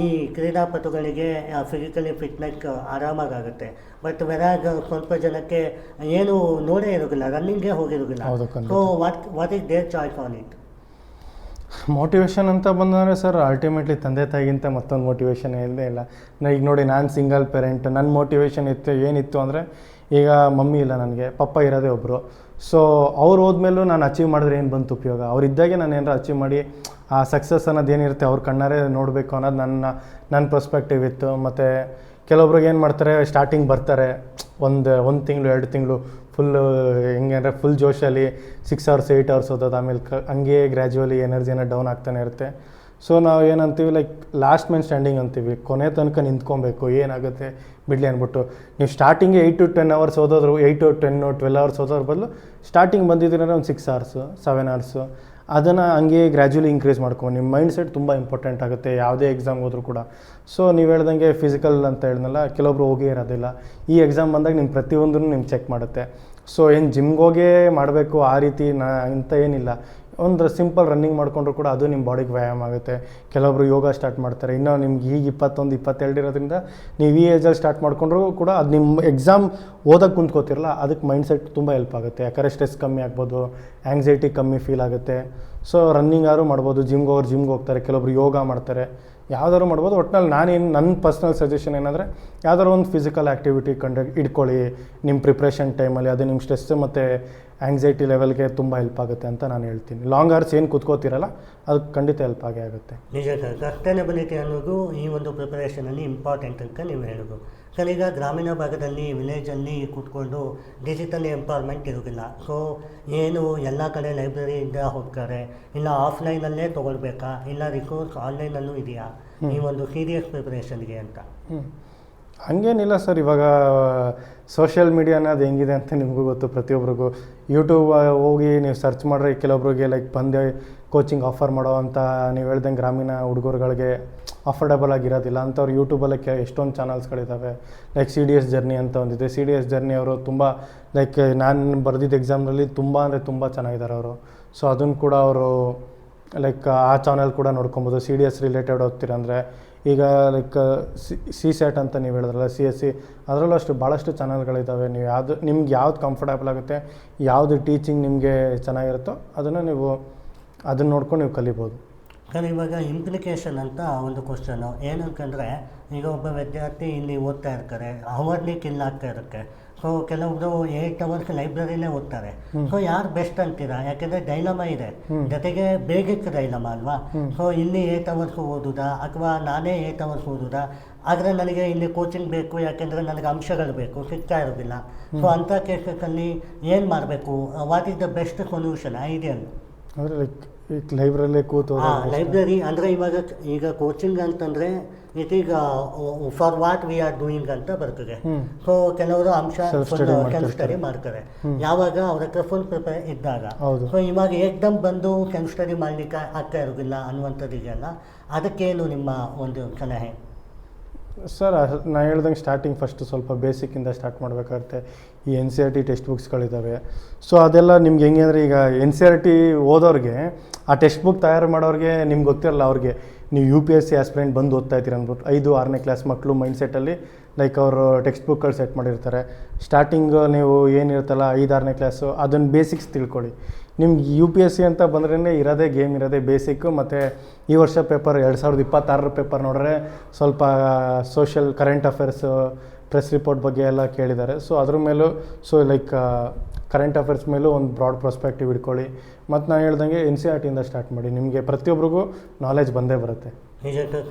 ಈ ಕ್ರೀಡಾಪಟುಗಳಿಗೆ ಫಿಸಿಕಲಿ ಫಿಟ್ನೆಸ್ ಆರಾಮಾಗುತ್ತೆ. ಬಟ್ ವೆರಾಗ್ ಸ್ವಲ್ಪ ಜನಕ್ಕೆ ಏನು ನೋಡೇ ಇರೋದಿಲ್ಲ, ರನ್ನಿಂಗೇ ಹೋಗಿರೋದಿಲ್ಲ. So what is their choice on it? Motivation ಅಂತ ಬಂದರೆ ಸರ್, ಅಲ್ಟಿಮೇಟ್ಲಿ ತಂದೆ ತಾಯಿಗಿಂತ ಮತ್ತೊಂದು ಮೋಟಿವೇಶನ್ ಇಲ್ಲದೇ ಇಲ್ಲ. ಈಗ ನೋಡಿ, ನಾನು ಸಿಂಗಲ್ ಪೇರೆಂಟ್. ನನ್ನ ಮೋಟಿವೇಶನ್ ಏನಿತ್ತು ಅಂದರೆ, ಈಗ ಮಮ್ಮಿ ಇಲ್ಲ ನನಗೆ, ಪಪ್ಪ ಇರೋದೇ ಒಬ್ಬರು. ಸೊ ಅವ್ರು ಹೋದ್ಮೇಲೂ ನಾನು ಅಚೀವ್ ಮಾಡಿದ್ರೆ ಏನು ಬಂತು ಉಪಯೋಗ? ಅವ್ರಿದ್ದಾಗೆ ನಾನು ಏನಾರು ಅಚೀವ್ ಮಾಡಿ ಆ ಸಕ್ಸಸ್ ಅನ್ನೋದು ಏನಿರುತ್ತೆ ಅವ್ರ ಕಣ್ಣಾರೆ ನೋಡಬೇಕು ಅನ್ನೋದು ನನ್ನ ಪರ್ಸ್ಪೆಕ್ಟಿವ್ ಇತ್ತು. ಮತ್ತು ಕೆಲವೊಬ್ರಿಗೆ ಏನು ಮಾಡ್ತಾರೆ, ಸ್ಟಾರ್ಟಿಂಗ್ ಬರ್ತಾರೆ ಒಂದು ತಿಂಗಳು 2 ತಿಂಗಳು ಫುಲ್ಲು ಹೆಂಗೆ ಅಂದರೆ ಫುಲ್ ಜೋಶಲ್ಲಿ 6 hours 8 hours ಓದೋದು. ಆಮೇಲೆ ಹಂಗೆ ಗ್ರ್ಯಾಜುವಲಿ ಎನರ್ಜಿನ ಡೌನ್ ಆಗ್ತಾನೆ ಇರುತ್ತೆ. ಸೊ ನಾವು ಏನಂತೀವಿ, ಲೈಕ್ ಲಾಸ್ಟ್ ಮ್ಯಾನ್ ಸ್ಟ್ಯಾಂಡಿಂಗ್ ಅಂತೀವಿ. ಕೊನೆ ತನಕ ನಿಂತ್ಕೊಬೇಕು, ಏನಾಗುತ್ತೆ ಬಿಡಲಿ ಅಂದ್ಬಿಟ್ಟು. ನೀವು starting 8 to 10 hours ಓದೋದ್ರು, 8 to 10 12 hours ಓದೋದ್ರ ಬದಲು ಸ್ಟಾರ್ಟಿಂಗ್ ಬಂದಿದ್ದೀರ ಒಂದು 6 hours 7 hours ಅದನ್ನು ಹಂಗೆ ಗ್ರ್ಯಾಜುವಲಿ ಇನ್ಕ್ರೀಸ್ ಮಾಡ್ಕೊಂಡು ನಿಮ್ಮ ಮೈಂಡ್ ಸೆಟ್ ತುಂಬ ಇಂಪಾರ್ಟೆಂಟ್ ಆಗುತ್ತೆ ಯಾವುದೇ ಎಕ್ಸಾಮ್ ಹೋದರೂ ಕೂಡ. ಸೊ ನೀವು ಹೇಳ್ದಂಗೆ ಫಿಸಿಕಲ್ ಅಂತ ಹೇಳಿದ್ನಲ್ಲ, ಕೆಲವೊಬ್ರು ಹೋಗೇ ಇರೋದಿಲ್ಲ. ಈ ಎಕ್ಸಾಮ್ ಬಂದಾಗ ನಿಮ್ಮ ಪ್ರತಿಯೊಂದನ್ನು ನಿಮ್ಗೆ ಚೆಕ್ ಮಾಡುತ್ತೆ. ಸೊ ಏನು ಜಿಮ್ಗೆ ಹೋಗೇ ಮಾಡಬೇಕು ಆ ರೀತಿ ಅಂತ ಏನಿಲ್ಲ. ಒಂದು ಸಿಂಪಲ್ ರನ್ನಿಂಗ್ ಮಾಡಿಕೊಂಡ್ರು ಕೂಡ ಅದು ನಿಮ್ಮ ಬಾಡಿಗೆ ವ್ಯಾಯಾಮ ಆಗುತ್ತೆ. ಕೆಲವೊಬ್ರು ಯೋಗ ಸ್ಟಾರ್ಟ್ ಮಾಡ್ತಾರೆ. ಇನ್ನೂ ನಿಮ್ಗೆ ಈಗ 21 22 ಇರೋದ್ರಿಂದ ನೀವು ಈ ಏಜಲ್ಲಿ ಸ್ಟಾರ್ಟ್ ಮಾಡಿಕೊಂಡ್ರು ಕೂಡ ಅದು ನಿಮ್ಮ ಎಕ್ಸಾಮ್ ಓದೋಕ್ಕೆ ಕುಂತ್ಕೋತಿರಲ್ಲ, ಅದಕ್ಕೆ ಮೈಂಡ್ಸೆಟ್ ತುಂಬ ಹೆಲ್ಪ್ ಆಗುತ್ತೆ. ಯಾಕಂದರೆ ಸ್ಟ್ರೆಸ್ ಕಮ್ಮಿ ಆಗ್ಬೋದು, ಆ್ಯಂಗ್ಸೈಟಿ ಕಮ್ಮಿ ಫೀಲ್ ಆಗುತ್ತೆ. ಸೊ ರನ್ನಿಂಗ್ ಆದರೂ ಮಾಡ್ಬೋದು, ಜಿಮ್ಗೆ ಹೋಗ್ತಾರೆ, ಕೆಲವೊಬ್ರು ಯೋಗ ಮಾಡ್ತಾರೆ, ಯಾವ್ದಾದ್ರು ಮಾಡ್ಬೋದು. ಒಟ್ಟಿನಲ್ಲಿ ನನ್ನ ಪರ್ಸ್ನಲ್ ಸಜೆಷನ್ ಏನಂದರೆ, ಯಾವ್ದಾದ್ರು ಒಂದು ಫಿಸಿಕಲ್ ಆ್ಯಕ್ಟಿವಿಟಿ ಇಟ್ಕೊಳ್ಳಿ ನಿಮ್ಮ ಪ್ರಿಪ್ರೇಷನ್ ಟೈಮಲ್ಲಿ. ಅದು ನಿಮ್ಮ ಸ್ಟ್ರೆಸ್ ಮತ್ತು ಆ್ಯಂಗ್ಸೈಟಿ ಲೆವೆಲ್ಗೆ ತುಂಬ ಹೆಲ್ಪ್ ಆಗುತ್ತೆ ಅಂತ ನಾನು ಹೇಳ್ತೀನಿ. ಲಾಂಗ್ ಅವರ್ಸ್ ಏನು ಕೂತ್ಕೋತಿರಲ್ಲ, ಅದು ಖಂಡಿತ ಹೆಲ್ಪ್ ಆಗೇ ಆಗುತ್ತೆ. ನಿಜ ಸರ್, ಸಸ್ಟೈನಬಿಲಿಟಿ ಅನ್ನೋದು ಈ ಒಂದು ಪ್ರಿಪರೇಷನಲ್ಲಿ ಇಂಪಾರ್ಟೆಂಟ್ ಅಂತ ನೀವು ಹೇಳೋದು. ಸರ್, ಈಗ ಗ್ರಾಮೀಣ ಭಾಗದಲ್ಲಿ ವಿಲೇಜಲ್ಲಿ ಕೂತ್ಕೊಂಡು ಡಿಜಿಟಲ್ ಎಂಪವರ್ಮೆಂಟ್ ಇರೋದಿಲ್ಲ. ಸೊ ಏನು ಎಲ್ಲ ಕಡೆ ಲೈಬ್ರರಿಯಿಂದ ಹೋಗ್ತಾರೆ, ಇಲ್ಲ ಆಫ್ಲೈನಲ್ಲೇ ತೊಗೊಳ್ಬೇಕಾ, ಇಲ್ಲ ರಿಸೋರ್ಸ್ ಆನ್ಲೈನಲ್ಲೂ ಇದೆಯಾ ಈ ಒಂದು ಸೀರಿಯಸ್ ಪ್ರಿಪರೇಷನ್ಗೆ ಅಂತ? ಹಂಗೇನಿಲ್ಲ ಸರ್, ಇವಾಗ ಸೋಷಿಯಲ್ ಮೀಡಿಯಾ ಅನ್ನೋದು ಹೆಂಗಿದೆ ಅಂತ ನಿಮಗೂ ಗೊತ್ತು, ಪ್ರತಿಯೊಬ್ಬರಿಗೂ. ಯೂಟ್ಯೂಬ್ ಹೋಗಿ ನೀವು ಸರ್ಚ್ ಮಾಡಿದ್ರೆ ಕೆಲವೊಬ್ರಿಗೆ ಲೈಕ್ ಬಂದು ಕೋಚಿಂಗ್ ಆಫರ್ ಮಾಡೋ ಅಂತ ನೀವು ಹೇಳ್ದಂಗೆ ಗ್ರಾಮೀಣ ಹುಡುಗರುಗಳಿಗೆ ಅಫೋರ್ಡಬಲ್ ಆಗಿರೋದಿಲ್ಲ ಅಂಥವ್ರು ಯೂಟ್ಯೂಬಲ್ಲಿ ಎಷ್ಟೊಂದು ಚಾನಲ್ಸ್ಗಳಿದ್ದಾವೆ. ಲೈಕ್ CDS ಜರ್ನಿ ಅಂತ ಒಂದಿದೆ. CDS ಜರ್ನಿ ಅವರು ತುಂಬ ಲೈಕ್ ನಾನು ಬರೆದಿದ್ದ ಎಕ್ಸಾಮ್ನಲ್ಲಿ ತುಂಬ ಅಂದರೆ ತುಂಬ ಚೆನ್ನಾಗಿದ್ದಾರೆ ಅವರು. ಸೊ ಅದನ್ನು ಕೂಡ ಅವರು ಲೈಕ್ ಆ ಚಾನಲ್ ಕೂಡ ನೋಡ್ಕೊಬೋದು. CDS ರಿಲೇಟೆಡ್ ಓದ್ತೀರಂದರೆ ಈಗ ಲೈಕ್ CSAT ಅಂತ ನೀವು ಹೇಳಿದ್ರಲ್ಲ, CSC, ಅದರಲ್ಲೂ ಅಷ್ಟು ಭಾಳಷ್ಟು ಚಾನಲ್ಗಳಿದ್ದಾವೆ. ನೀವು ನಿಮ್ಗೆ ಯಾವ್ದು ಕಂಫರ್ಟಬಲ್ ಆಗುತ್ತೆ, ಯಾವುದು ಟೀಚಿಂಗ್ ನಿಮಗೆ ಚೆನ್ನಾಗಿರುತ್ತೋ ಅದನ್ನು ನೋಡ್ಕೊಂಡು ನೀವು ಕಲಿಬೋದು. ಸರ್, ಇವಾಗ ಇಂಪ್ಲಿಕೇಶನ್ ಅಂತ ಒಂದು ಕ್ವಶನು ಏನಂತಂದರೆ, ಈಗ ಒಬ್ಬ ವಿದ್ಯಾರ್ಥಿ ಇಲ್ಲಿ ಓದ್ತಾ ಇರ್ತಾರೆ, ಅವರ್ಲಿ ಕಿಲ್ ಆಗ್ತಾ ಇರುತ್ತೆ. ಸೊ ಕೆಲವೊಬ್ರು 8 hours ಲೈಬ್ರರಿನೇ ಓದ್ತಾರೆ. ಸೊ ಯಾರು ಬೆಸ್ಟ್ ಅಂತೀರಾ? ಯಾಕೆಂದರೆ ಡೈಲಮ ಇದೆ, ಜೊತೆಗೆ ಬೇಗಿಕ್ ಡೈಲಮ ಅಲ್ವಾ? ಸೊ ಇಲ್ಲಿ 8 hours ಓದೋದಾ ಅಥವಾ ನಾನೇ 8 hours ಓದೋದಾ? ಆದರೆ ನನಗೆ ಇಲ್ಲಿ ಕೋಚಿಂಗ್ ಬೇಕು, ಯಾಕೆಂದರೆ ನನಗೆ ಅಂಶಗಳು ಬೇಕು, ಸಿಗ್ತಾ ಇರೋದಿಲ್ಲ. ಸೊ ಅಂಥ ಕೇಸಲ್ಲಿ ಏನು ಮಾಡಬೇಕು? What is the best solution ideal? ಅಂದರೆ ಲೈಕ್ ಲೈಬ್ರರಿಲೇ ಕೂತು ಲೈಬ್ರರಿ ಅಂದರೆ ಈಗ ಕೋಚಿಂಗ್ ಅಂತಂದರೆ ಇದೀಗ for what we are doing ಅಂತ ಬರ್ತದೆ. ಸೊ ಕೆಲವರು ಅಂಶ ಸೆಲ್ಫ್ ಸ್ಟಡಿ ಮಾಡ್ತಾರೆ ಯಾವಾಗ ಅವ್ರ ಹತ್ರ ಫುಲ್ ಪ್ರಿಪೇರ್ ಇದ್ದಾಗ. ಸೊ ಇವಾಗ ಏಕ್ದಮ್ ಬಂದು ಸೆಲ್ಫ್ ಸ್ಟಡಿ ಮಾಡಲಿಕ್ಕೆ ಆಗ್ತಾ ಇರೋದಿಲ್ಲ ಅನ್ನುವಂಥದ್ದು ಇದೆಯಲ್ಲ, ಅದಕ್ಕೇನು ನಿಮ್ಮ ಒಂದು ಸಲಹೆ? ಸರ್, ನಾನು ಹೇಳ್ದಂಗೆ ಸ್ಟಾರ್ಟಿಂಗ್ ಫಸ್ಟು ಸ್ವಲ್ಪ ಬೇಸಿಕ್ಕಿಂದ ಸ್ಟಾರ್ಟ್ ಮಾಡಬೇಕಾಗುತ್ತೆ. ಈ NCERT ಟೆಕ್ಸ್ಟ್ ಬುಕ್ಸ್ಗಳಿದ್ದಾವೆ. ಸೊ ಅದೆಲ್ಲ ನಿಮ್ಗೆ ಹೆಂಗೆ ಅಂದರೆ, ಈಗ NCERT ಓದೋರಿಗೆ ಆ ಟೆಕ್ಸ್ಟ್ ಬುಕ್ ತಯಾರು ಮಾಡೋರಿಗೆ ನಿಮ್ಗೆ ಗೊತ್ತಿರಲ್ಲ. ಅವ್ರಿಗೆ ನೀವು UPSC ಆಸ್ಪಿರೆಂಟ್ ಬಂದು ಓದ್ತಾ ಇದ್ದೀರ ಅಂದ್ಬಿಟ್ಟು 5-6ನೇ ಕ್ಲಾಸ್ ಮಕ್ಕಳು ಮೈಂಡ್ಸೆಟ್ಟಲ್ಲಿ ಲೈಕ್ ಅವರು ಟೆಕ್ಸ್ಟ್ ಬುಕ್ಗಳು ಸೆಟ್ ಮಾಡಿರ್ತಾರೆ. ಸ್ಟಾರ್ಟಿಂಗು ನೀವು ಏನಿರುತ್ತಲ್ಲ 5-6ನೇ ಕ್ಲಾಸು ಅದನ್ನು ಬೇಸಿಕ್ಸ್ ತಿಳ್ಕೊಳ್ಳಿ. ನಿಮ್ಗೆ UPSC ಅಂತ ಬಂದ್ರೇ ಇರೋದೇ ಗೇಮ್ ಇರೋದೇ ಬೇಸಿಕ್ಕು. ಮತ್ತು ಈ ವರ್ಷ ಪೇಪರ್ 2026 ಪೇಪರ್ ನೋಡಿದ್ರೆ ಸ್ವಲ್ಪ social current affairs press report ಬಗ್ಗೆ ಎಲ್ಲ ಕೇಳಿದ್ದಾರೆ. ಸೊ ಅದ್ರ ಮೇಲೂ ಲೈಕ್ ಕರೆಂಟ್ ಅಫೇರ್ಸ್ ಮೇಲೂ ಒಂದು ಬ್ರಾಡ್ ಪ್ರೊಸ್ಪೆಕ್ಟಿವ್ ಇಟ್ಕೊಳ್ಳಿ. ಮತ್ತು ನಾನು ಹೇಳ್ದಂಗೆ NCERTಯಿಂದ ಸ್ಟಾರ್ಟ್ ಮಾಡಿ. ನಿಮಗೆ ಪ್ರತಿಯೊಬ್ಬರಿಗೂ ನಾಲೆಜ್ ಬಂದೇ ಬರುತ್ತೆ.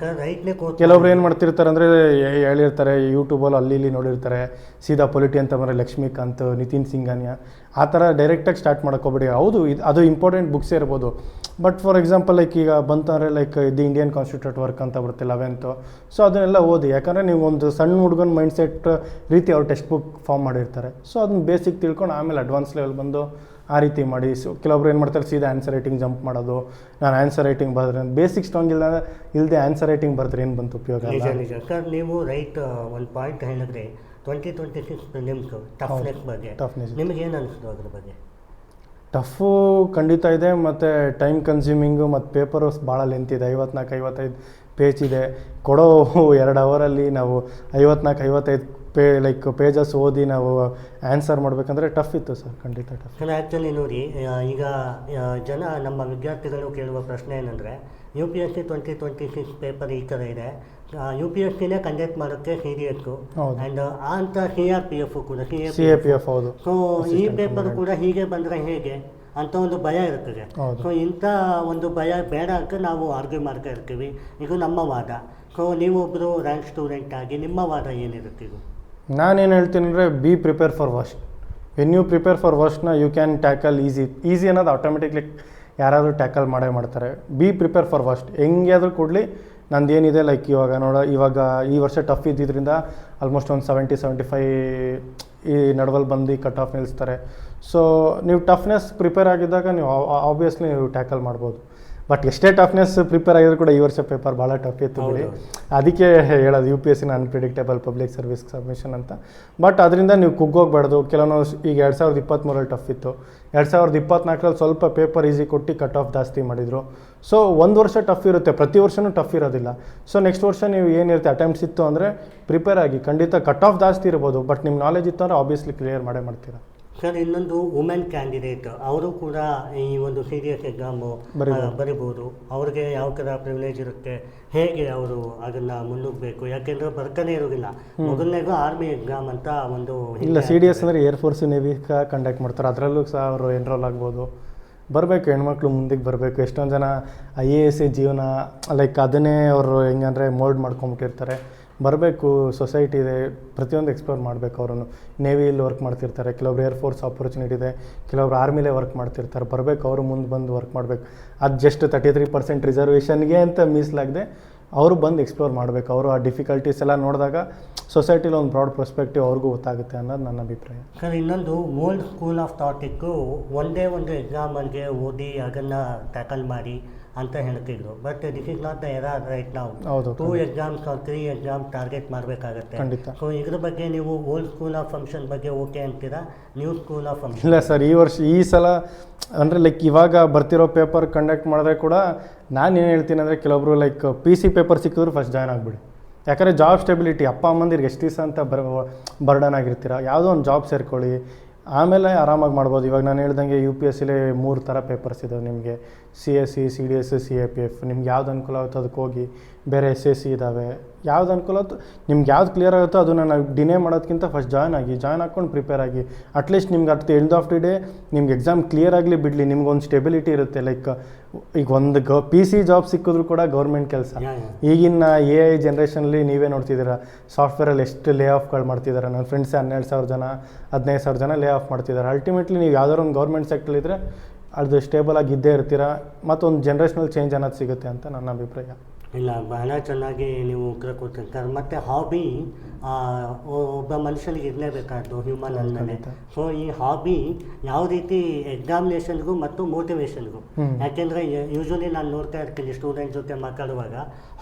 ಕೆಲವೊಬ್ರು ಏನು ಮಾಡ್ತಿರ್ತಾರೆ ಅಂದರೆ ಹೇಳಿರ್ತಾರೆ ಯೂಟ್ಯೂಬಲ್ಲಿ ಅಲ್ಲಿ ಇಲ್ಲಿ ನೋಡಿರ್ತಾರೆ, ಸೀದಾ ಪೊಲಿಟಿ ಅಂತ ಬಂದರೆ ಲಕ್ಷ್ಮೀಕಾಂತ್, ನಿತಿನ್ ಸಿಂಘಾನಿಯಾ ಆ ಥರ ಡೈರೆಕ್ಟಾಗಿ ಸ್ಟಾರ್ಟ್ ಮಾಡ್ಕೋಬೇಡಿ. ಹೌದು ಅದು ಇಂಪಾರ್ಟೆಂಟ್ ಬುಕ್ಸೇ ಇರ್ಬೋದು. ಬಟ್ ಫಾರ್ ಎಕ್ಸಾಂಪಲ್ ಲೈಕ್ ಈಗ ಬಂತಂದರೆ like the Indian constitute work ಅಂತ ಬರುತ್ತೆ 11th. ಸೊ ಅದನ್ನೆಲ್ಲ ಓದಿ. ಯಾಕಂದರೆ ನೀವು ಒಂದು ಸಣ್ಣ ಹುಡುಗನ ಮೈಂಡ್ಸೆಟ್ ರೀತಿ ಅವ್ರು ಟೆಕ್ಸ್ಟ್ ಬುಕ್ ಫಾರ್ಮ್ ಮಾಡಿರ್ತಾರೆ. ಸೊ ಅದನ್ನ ಬೇಸಿಕ್ ತಿಳ್ಕೊಂಡು ಆಮೇಲೆ ಅಡ್ವಾನ್ಸ್ ಲೆವೆಲ್ ಬಂದು ಆ ರೀತಿ ಮಾಡಿ. ಸೊ ಕೆಲವೊಬ್ರು ಏನು ಮಾಡ್ತಾರೆ, ಸೀದಾ ಆನ್ಸರ್ ರೈಟಿಂಗ್ ಜಂಪ್ ಮಾಡೋದು. ನಾನು ಆನ್ಸರ್ ರೈಟಿಂಗ್ ಬರೆದ್ರೆ ಬೇಸಿಕ್ ಸ್ಟ್ರಾಂಗ್ ಇಲ್ಲದೆ ಆನ್ಸರ್ ರೈಟಿಂಗ್ ಬರೆದ್ರೆ ಏನು ಬಂತು ಉಪಯೋಗ? ನಿಜ ಸರ್, ನೀವು ಒಂದು ಪಾಯಿಂಟ್ ಹೇಳಿದ್ರೆ 2026 ಪ್ರಿಲಿಮ್ಸ್ ಟಫ್ನೆಸ್ ಬಗ್ಗೆ ನಿಮಗೆ ಏನು ಅನಿಸ್ತು ಅದ್ರ ಬಗ್ಗೆ? ಟಫು ಖಂಡಿತ ಇದೆ, ಮತ್ತು ಟೈಮ್ ಕನ್ಸ್ಯೂಮಿಂಗು ಮತ್ತು ಪೇಪರು ಭಾಳ ಲೆಂತ್ ಇದೆ. 54-55 ಪೇಜ್ ಇದೆ. ಕೊಡೋ 2 ಅವರಲ್ಲಿ ನಾವು 54-55 ಪೇಜಸ್ ಓದಿ ನಾವು ಆನ್ಸರ್ ಮಾಡಬೇಕಂದ್ರೆ ಟಫ್ ಇತ್ತು ಸರ್, ಖಂಡಿತ ಟಫ್. ಆ್ಯಕ್ಚುಲಿ ನೋಡಿ, ಈಗ ಜನ ನಮ್ಮ ವಿದ್ಯಾರ್ಥಿಗಳು ಕೇಳುವ ಪ್ರಶ್ನೆ ಏನಂದರೆ UPSC 2026 ಪೇಪರ್ ಈ ಥರ ಇದೆ, UPSCನೇ ಕಂಡಕ್ಟ್ ಮಾಡೋಕ್ಕೆ CDS ಆ್ಯಂಡ್ ಅಂತ CRPF ಕೂಡ CAPF ಹೌದು. ಸೊ ಈ ಪೇಪರ್ ಕೂಡ ಹೀಗೆ ಬಂದರೆ ಹೇಗೆ ಅಂತ ಒಂದು ಭಯ ಇರ್ತದೆ. ಸೊ ಇಂಥ ಒಂದು ಭಯ ಬೇಡ ಅಂತ ನಾವು ಆರ್ಗ್ಯೂ ಮಾಡ್ತಾ ಇರ್ತೀವಿ. ಇದು ನಮ್ಮ ವಾದ. ಸೊ ನೀವೊಬ್ಬರು ರ್ಯಾಂಕ್ ಸ್ಟೂಡೆಂಟ್ ಆಗಿ ನಿಮ್ಮ ವಾದ ಏನಿರುತ್ತೆ? ಇದು ನಾನೇನು ಹೇಳ್ತೀನಿ ಅಂದರೆ be prepare for worst. When you prepare for ವರ್ಸ್ಟ್ನ ಯು ಕ್ಯಾನ್ ಟ್ಯಾಕಲ್ ಈಸಿ ಅನ್ನೋದು ಆಟೋಮೆಟಿಕ್ಲಿ ಯಾರಾದರೂ ಟ್ಯಾಕಲ್ ಮಾಡ್ತಾರೆ. Be prepare for worst. ಹೆಂಗೆ ಆದರೂ ಕೊಡಲಿ, ನಂದೇನಿದೆ ಲೈಕ್ ಇವಾಗ ಈ ವರ್ಷ ಟಫ್ ಇದ್ದಿದ್ದರಿಂದ ಆಲ್ಮೋಸ್ಟ್ ಒಂದು 70-75 ಈ ನಡುವಲ್ಲಿ ಬಂದು ಕಟ್ ಆಫ್ ನಿಲ್ಲಿಸ್ತಾರೆ. ಸೊ ನೀವು ಟಫ್ನೆಸ್ ಪ್ರಿಪೇರ್ ಆಗಿದ್ದಾಗ ನೀವು ಆಬ್ವಿಯಸ್ಲಿ ನೀವು ಟ್ಯಾಕಲ್ ಮಾಡ್ಬೋದು. ಬಟ್ ಎಷ್ಟೇ ಟಫ್ನೆಸ್ ಪ್ರಿಪೇರ್ ಆಗಿದ್ರು ಕೂಡ ಈ ವರ್ಷ ಪೇಪರ್ ಭಾಳ ಟಫ್ ಇತ್ತು ಬಿಡಿ. ಅದಕ್ಕೆ ಹೇಳೋದು UPSCನ ಅನ್ಪ್ರಿಡಿಕ್ಟೇಬಲ್ ಪಬ್ಲಿಕ್ ಸರ್ವಿಸ್ ಕಮಿಷನ್ ಅಂತ. ಬಟ್ ಅದರಿಂದ ನೀವು ಕುಗ್ಗೋಗ್ಬಾರ್ದು. ಕೆಲವೊಂದು ಈಗ 2023 ಟಫ್ ಇತ್ತು, 2024 ಸ್ವಲ್ಪ ಪೇಪರ್ ಈಸಿ ಕೊಟ್ಟು ಕಟ್ ಆಫ್ ಜಾಸ್ತಿ ಮಾಡಿದರು. ಸೊ ಒಂದು ವರ್ಷ ಟಫ್ ಇರುತ್ತೆ, ಪ್ರತಿ ವರ್ಷವೂ ಟಫ್ ಇರೋದಿಲ್ಲ. ಸೊ ನೆಕ್ಸ್ಟ್ ವರ್ಷ ನೀವು ಏನಿರುತ್ತೆ ಅಟೆಂಪ್ಟ್ಸ್ ಇತ್ತು ಅಂದರೆ ಪ್ರಿಪೇರ್ ಆಗಿ. ಖಂಡಿತ ಕಟ್ ಆಫ್ ಜಾಸ್ತಿ ಇರ್ಬೋದು, ಬಟ್ ನಿಮ್ಮ ನಾಲೆಜ್ ಇತ್ತು ಅಂದರೆ ಆಬ್ವಿಯಸ್ಲಿ ಕ್ಲಿಯರ್ ಮಾಡ್ತೀರಾ. ಸರ್, ಇನ್ನೊಂದು ವುಮೆನ್ ಕ್ಯಾಂಡಿಡೇಟ್ ಅವರು ಕೂಡ ಈ ಒಂದು CDS ಎಕ್ಸಾಮು ಬರಿಬೋದು. ಅವ್ರಿಗೆ ಯಾವ ಥರ ಪ್ರಿವಿಲೇಜ್ ಇರುತ್ತೆ, ಹೇಗೆ ಅವರು ಅದನ್ನು ಮುನ್ನುಗ್ಗಬೇಕು? ಯಾಕೆಂದರೆ ಬರ್ತಾನೆ ಇರೋದಿಲ್ಲ. ಮೊದಲನೇದು ಆರ್ಮಿ ಎಕ್ಸಾಮ್ ಅಂತ ಒಂದು ಇಲ್ಲ, CDS ಅಂದರೆ ಏರ್ಫೋರ್ಸ್ ನೇವಿ ಕಂಡಕ್ಟ್ ಮಾಡ್ತಾರೆ. ಅದರಲ್ಲೂ ಸಹ ಅವರು ಎನ್ರೋಲ್ ಆಗ್ಬೋದು. ಬರಬೇಕು, ಹೆಣ್ಮಕ್ಳು ಮುಂದಕ್ಕೆ ಬರಬೇಕು. ಎಷ್ಟೊಂದು ಜನ IAS ಜೀವನ ಲೈಕ್ ಅದನ್ನೇ ಅವರು ಹೆಂಗಂದರೆ ಮೋಲ್ಡ್ ಮಾಡ್ಕೊಂಬಿಟ್ಟಿರ್ತಾರೆ. ಬರಬೇಕು, ಸೊಸೈಟಿ ಇದೆ, ಪ್ರತಿಯೊಂದು ಎಕ್ಸ್ಪ್ಲೋರ್ ಮಾಡಬೇಕು. ಅವರನ್ನು ನೇವಿಯಲ್ಲಿ ವರ್ಕ್ ಮಾಡ್ತಿರ್ತಾರೆ, ಕೆಲವೊಬ್ರು ಏರ್ಫೋರ್ಸ್ ಆಪರ್ಚುನಿಟಿ ಇದೆ, ಕೆಲವೊಬ್ರು ಆರ್ಮಿಲೇ ವರ್ಕ್ ಮಾಡ್ತಿರ್ತಾರೆ. ಬರಬೇಕು, ಅವರು ಮುಂದೆ ಬಂದು ವರ್ಕ್ ಮಾಡಬೇಕು. ಅದು ಜಸ್ಟ್ 33% ರಿಸರ್ವೇಷನ್ಗೆ ಅಂತ ಮೀಸಲಾಗದೆ ಅವರು ಬಂದು ಎಕ್ಸ್ಪ್ಲೋರ್ ಮಾಡಬೇಕು. ಅವರು ಆ ಡಿಫಿಕಲ್ಟೀಸ್ ಎಲ್ಲ ನೋಡಿದಾಗ ಸೊಸೈಟಿಲಿ ಒಂದು ಬ್ರಾಡ್ ಪ್ರೊಸ್ಪೆಕ್ಟಿವ್ ಅವ್ರಿಗೂ ಗೊತ್ತಾಗುತ್ತೆ ಅನ್ನೋದು ನನ್ನ ಅಭಿಪ್ರಾಯ. ಸರ್, ಇನ್ನೊಂದು ಓಲ್ಡ್ ಸ್ಕೂಲ್ ಆಫ್ ಥಾಟಿಕ್ಕು ಒಂದೇ ಒಂದು ಎಕ್ಸಾಮಲ್ಲಿ ಓದಿ ಅದನ್ನು ಟ್ಯಾಕಲ್ ಮಾಡಿ ಅಂತ ಹೇಳ್ತಿದ್ರು. But this is not the era right ನಾವು. 2 ಎಕ್ಸಾಮ್ಸ್ 3 ಎಕ್ಸಾಮ್ ಟಾರ್ಗೆಟ್ ಮಾಡಬೇಕಾಗತ್ತೆ. ಸೊ ಇದ್ರ ಬಗ್ಗೆ ನೀವು ಓಲ್ಡ್ ಸ್ಕೂಲ್ ಆಫ್ ಫಂಕ್ಷನ್ ಬಗ್ಗೆ ಓಕೆ ಅಂತೀರಾ, ನ್ಯೂ ಸ್ಕೂಲ್ ಆಫ್ ಫಂಕ್ಷನ್? ಇಲ್ಲ ಸರ್, ಈ ಸಲ ಅಂದರೆ ಲೈಕ್ ಇವಾಗ ಬರ್ತಿರೋ ಪೇಪರ್ ಕಂಡಕ್ಟ್ ಮಾಡಿದ್ರೆ ಕೂಡ ನಾನು ಏನು ಹೇಳ್ತೀನಿ ಅಂದರೆ ಕೆಲವೊಬ್ರು ಲೈಕ್ PC ಪೇಪರ್ ಸಿಕ್ಕಿದ್ರು ಫಸ್ಟ್ ಜಾಯ್ನ್ ಆಗಿಬಿಡಿ. ಯಾಕಂದರೆ ಜಾಬ್ ಸ್ಟೆಬಿಲಿಟಿ, ಅಪ್ಪ ಅಮ್ಮಂದಿರಿಗೆ ಎಷ್ಟು ದಿವಸ ಅಂತ ಬರ್ಡನ್ ಆಗಿರ್ತೀರ, ಯಾವುದೋ ಒಂದು ಜಾಬ್ ಸೇರ್ಕೊಳ್ಳಿ, ಆಮೇಲೆ ಆರಾಮಾಗಿ ಮಾಡ್ಬೋದು. ಇವಾಗ ನಾನು ಹೇಳ್ದಂಗೆ UPSCಲೇ 3 ಥರ ಪೇಪರ್ಸ್ ಇದ್ದಾವೆ ನಿಮಗೆ. CSE, CDS, CAPF. ನಿಮ್ಗೆ ಯಾವ್ದು ಅನುಕೂಲ ಆಗುತ್ತೋ ಅದಕ್ಕೆ ಹೋಗಿ. ಬೇರೆ SSC ಇದ್ದಾವೆ. ಯಾವ್ದು ಅನುಕೂಲ ಆಗುತ್ತೋ ನಿಮ್ಗೆ ಯಾವ್ದು ಕ್ಲಿಯರ್ ಆಗುತ್ತೋ ಅದನ್ನು ನಾವು ಡಿನೇ ಮಾಡೋದಕ್ಕಿಂತ ಫಸ್ಟ್ ಜಾಯ್ನ್ ಹಾಕ್ಕೊಂಡು ಪ್ರಿಪೇರ್ ಆಗಿ. ಅಟ್ಲೀಸ್ಟ್ ನಿಮ್ಗೆ at the end of the day ನಿಮ್ಗೆ ಎಕ್ಸಾಮ್ ಕ್ಲಿಯರ್ ಆಗಲಿ ಬಿಡಲಿ, ನಿಮ್ಗೊಂದು ಸ್ಟೆಬಿಲಿಟಿ ಇರುತ್ತೆ. ಲೈಕ್ ಈಗ ಒಂದು PC ಜಾಬ್ ಸಿಕ್ಕಿದ್ರು ಕೂಡ ಗೌರ್ಮೆಂಟ್ ಕೆಲಸ. ಈಗಿನ AI ಜನ್ರೇಷನಲ್ಲಿ ನೀವೇ ನೋಡ್ತಿದ್ದೀರಾ, ಸಾಫ್ಟ್ವೇರಲ್ಲಿ ಎಷ್ಟು ಲೇ ಆಫ್ಗಳು ಮಾಡ್ತಿದ್ದಾರೆ. ನನ್ನ ಫ್ರೆಂಡ್ಸೇ 12,000 ಜನ 15,000 ಜನ ಲೇ ಆಫ್ ಮಾಡ್ತಿದ್ದಾರೆ. ಅಲ್ಟಿಮೇಟ್ಲಿ ನೀವು ಯಾವ್ದಾದ್ರು ಒಂದು ಗೌರ್ಮೆಂಟ್ ಸೆಕ್ಟ್ರಲ್ಲಿದ್ದರೆ ಅದು ಸ್ಟೇಬಲ್ ಆಗಿ ಇದ್ದೇ ಇರ್ತೀರಾ, ಮತ್ತೊಂದು ಜನ್ರೇಷನಲ್ ಚೇಂಜ್ ಅನ್ನೋದು ಸಿಗುತ್ತೆ ಅಂತ ನನ್ನ ಅಭಿಪ್ರಾಯ. ಇಲ್ಲ, ಬಹಳ ಚೆನ್ನಾಗಿ ನೀವು ಉತ್ತರ ಕೊಡ್ತಿರ್ತಾರೆ. ಮತ್ತು ಹಾಬಿ ಒಬ್ಬ ಮನುಷ್ಯನಿಗೆ ಇರಲೇಬೇಕಾದ್ದು ಹ್ಯೂಮನ್ ಅಂದಮೇಲೆ. ಸೊ ಈ ಹಾಬಿ ಯಾವ ರೀತಿ ಎಕ್ಸಾಮಿನೇಷನ್ಗೂ ಮತ್ತು ಮೋಟಿವೇಶನ್ಗೂ. ಯಾಕೆಂದರೆ ಯೂಶ್ವಲಿ ನಾನು ನೋಡ್ತಾ ಇರ್ತೀನಿ ಸ್ಟೂಡೆಂಟ್ ಜೊತೆ ಮಾತಾಡುವಾಗ,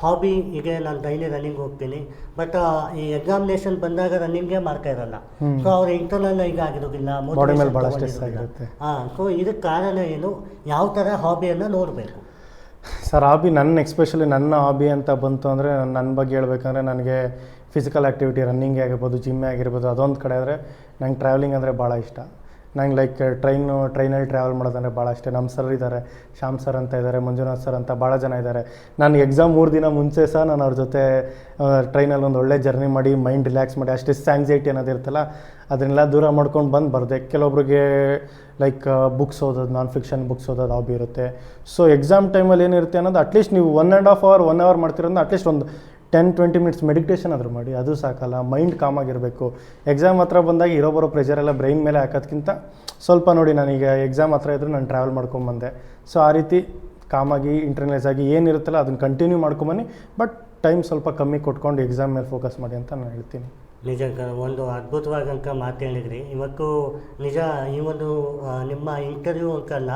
ಹಾಬಿ ಈಗ ನಾನು ಡೈಲಿ ರನ್ನಿಂಗ್ ಹೋಗ್ತೀನಿ, ಬಟ್ ಈ ಎಕ್ಸಾಮಿನೇಷನ್ ಬಂದಾಗ ರನ್ನಿಂಗೇ ಮಾಡ್ತಾ ಇರಲ್ಲ. ಸೊ ಅವ್ರ ಇಂಟರ್ನಲ್ ಈಗ ಆಗಿರೋದಿಲ್ಲ, ಮೋಟಿವೇಶನ್. ಸೊ ಇದಕ್ಕೆ ಕಾರಣ ಏನು, ಯಾವ ಥರ ಹಾಬಿಯನ್ನು ನೋಡಬೇಕು? ಸರ್, ಹಾಬಿ ಎಸ್ಪೆಷಲಿ ನನ್ನ ಹಾಬಿ ಅಂತ ಬಂತು ಅಂದರೆ ನನ್ನ ಬಗ್ಗೆ ಹೇಳ್ಬೇಕಂದ್ರೆ ನನಗೆ ಫಿಸಿಕಲ್ ಆ್ಯಕ್ಟಿವಿಟಿ ರನ್ನಿಂಗ್ ಆಗಿರ್ಬೋದು, ಜಿಮ್ಮೇ ಆಗಿರ್ಬೋದು, ಅದೊಂದು ಕಡೆ ಆದರೆ ನಂಗೆ ಟ್ರಾವೆಲಿಂಗ್ ಅಂದರೆ ಭಾಳ ಇಷ್ಟ. ನಂಗೆ ಲೈಕ್ ಟ್ರೈನಲ್ಲಿ ಟ್ರಾವೆಲ್ ಮಾಡೋದಂದರೆ ಭಾಳ ಇಷ್ಟ. ನಮ್ಮ ಸರ್ ಇದ್ದಾರೆ, ಶ್ಯಾಮ್ ಸರ್ ಅಂತ ಇದ್ದಾರೆ, ಮಂಜುನಾಥ್ ಸರ್ ಅಂತ ಭಾಳ ಜನ ಇದ್ದಾರೆ. ನಾನು ಎಕ್ಸಾಮ್ 3 ದಿನ ಮುಂಚೆ ಸಹ ನಾನು ಅವ್ರ ಜೊತೆ ಟ್ರೈನಲ್ಲಿ ಒಂದು ಒಳ್ಳೆ ಜರ್ನಿ ಮಾಡಿ ಮೈಂಡ್ ರಿಲ್ಯಾಕ್ಸ್ ಮಾಡಿ ಅಷ್ಟಿಷ್ಟು ಆ್ಯಂಗ್ಸೈಟಿ ಅನ್ನೋದಿರುತ್ತಲ್ಲ ಅದನ್ನೆಲ್ಲ ದೂರ ಮಾಡ್ಕೊಂಡು ಬರದೆ. ಕೆಲವೊಬ್ರಿಗೆ ಲೈಕ್ ಬುಕ್ಸ್ ಓದೋದು, ನಾನ್ ಫಿಕ್ಷನ್ ಬುಕ್ಸ್ ಓದೋದು ಹಾಬಿ ಇರುತ್ತೆ. ಸೊ ಎಕ್ಸಾಮ್ ಟೈಮಲ್ಲಿ ಏನಿರುತ್ತೆ ಅನ್ನೋದು ಅಟ್ಲೀಸ್ಟ್ ನೀವು 1.5 hour 1 hour ಮಾಡ್ತಿರೋದು ಅಟ್ಲೀಸ್ಟ್ ಒಂದು 10-20 minutes ಮೆಡಿಟೇಷನ್ ಆದರೂ ಮಾಡಿ, ಅದು ಸಾಕಲ್ಲ. ಮೈಂಡ್ ಕಾಮಾಗಿರಬೇಕು. ಎಕ್ಸಾಮ್ ಹತ್ರ ಬಂದಾಗ ಬರೋ ಪ್ರೆಷರೆಲ್ಲ ಬ್ರೈನ್ ಮೇಲೆ ಹಾಕೋದ್ಕಿಂತ ಸ್ವಲ್ಪ ನೋಡಿ, ನಾನೀಗ ಎಕ್ಸಾಮ್ ಹತ್ರ ಇದ್ದರೂ ನಾನು ಟ್ರಾವೆಲ್ ಮಾಡ್ಕೊಂಬಂದೆ. ಸೊ ಆ ರೀತಿ ಕಾಮಾಗಿ ಇಂಟರ್ನಲೈಸ್ ಆಗಿ ಏನಿರುತ್ತಲ್ಲ ಅದನ್ನು ಕಂಟಿನ್ಯೂ ಮಾಡ್ಕೊಂಬನ್ನಿ. ಬಟ್ ಟೈಮ್ ಸ್ವಲ್ಪ ಕಮ್ಮಿ ಕೊಟ್ಕೊಂಡು ಎಕ್ಸಾಮ್ ಮೇಲೆ ಫೋಕಸ್ ಮಾಡಿ ಅಂತ ನಾನು ಹೇಳ್ತೀನಿ. ನಿಜ ಒಂದು ಅದ್ಭುತವಾದಂಥ ಮಾತು ಹೇಳಿದ್ರಿ. ಇವತ್ತು ನಿಜ ಈ ಒಂದು ನಿಮ್ಮ ಇಂಟರ್ವ್ಯೂ ಅಂತಲ್ಲ,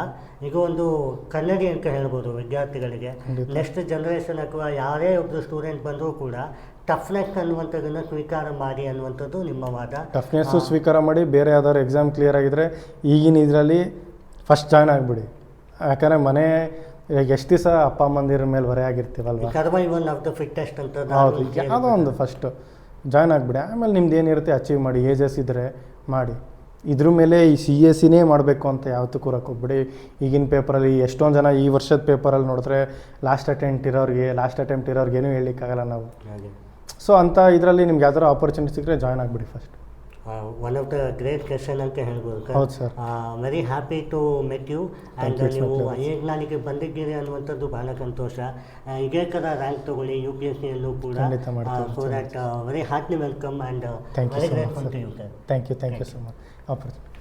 ಈಗ ಒಂದು ಕನ್ನಡಿ ಅಂತ ಹೇಳ್ಬೋದು ವಿದ್ಯಾರ್ಥಿಗಳಿಗೆ. ನೆಕ್ಸ್ಟ್ ಜನ್ರೇಷನ್ ಅಥವಾ ಯಾರೇ ಒಬ್ಬರು ಸ್ಟೂಡೆಂಟ್ ಬಂದರೂ ಕೂಡ ಟಫ್ನೆಸ್ ಅನ್ನುವಂಥದ್ದನ್ನು ಸ್ವೀಕಾರ ಮಾಡಿ ಅನ್ನುವಂಥದ್ದು ನಿಮ್ಮ ವಾದ. ಟಫ್ನೆಸ್ಸು ಸ್ವೀಕಾರ ಮಾಡಿ, ಬೇರೆ ಯಾವ್ದಾದ್ರು ಎಕ್ಸಾಮ್ ಕ್ಲಿಯರ್ ಆಗಿದ್ದರೆ ಈಗಿನ ಇದರಲ್ಲಿ ಫಸ್ಟ್ ಜಾಯ್ನ್ ಆಗಿಬಿಡಿ. ಯಾಕಂದರೆ ಮನೆ ಎಷ್ಟು ದಿವಸ ಅಪ್ಪ ಅಮ್ಮಂದಿರ ಮೇಲೆ ಹೊರೆ ಆಗಿರ್ತೀವಲ್ವ, ಸರ್ವೈವಲ್ ಆಫ್ ದ ಫಿಟ್ಟೆಸ್ಟ್ ಅಂತ. ಹೌದು, ಯಾವುದೋ ಒಂದು ಫಸ್ಟು ಜಾಯ್ನ್ ಆಗಿಬಿಡಿ. ಆಮೇಲೆ ನಿಮ್ದು ಏನಿರುತ್ತೆ ಅಚೀವ್ ಮಾಡಿ. ಏಜಸ್ ಇದ್ದರೆ ಮಾಡಿ. ಇದ್ರ ಮೇಲೆ ಈ CSEನೇ ಮಾಡಬೇಕು ಅಂತ ಯಾವತ್ತೂ ಕೂರಕ್ಕೆ ಹೋಗ್ಬಿಡಿ. ಈಗಿನ ಪೇಪರಲ್ಲಿ ಎಷ್ಟೊಂದು ಜನ ಈ ವರ್ಷದ ಪೇಪರಲ್ಲಿ ನೋಡಿದ್ರೆ ಲಾಸ್ಟ್ ಅಟೆಂಪ್ಟ್ ಇರೋರಿಗೆ ಏನೂ ಹೇಳಲಿಕ್ಕಾಗಲ್ಲ ನಾವು. ಸೊ ಅಂಥ ಇದರಲ್ಲಿ ನಿಮ್ಗೆ ಯಾವ್ದಾರು ಆಪರ್ಚುನಿಟಿ ಸಿಕ್ಕರೆ ಜಾಯ್ನ್ ಆಗಿಬಿಡಿ first. One of the great question ಅಂತ ಹೇಳ್ಬೋದು. ಹೌದು sir. Very happy to met you. And ನೀವು ನನಗೆ ಬಂದಿದ್ದೀರಿ ಅನ್ನುವಂಥದ್ದು ಬಹಳ ಸಂತೋಷ. ಇದೇ ಥರ ರ್ಯಾಂಕ್ ತೊಗೊಳ್ಳಿ UPSCಯಲ್ಲೂ ಕೂಡ. So that very heartly welcome and very grateful to you sir. Thank you so much opportunity.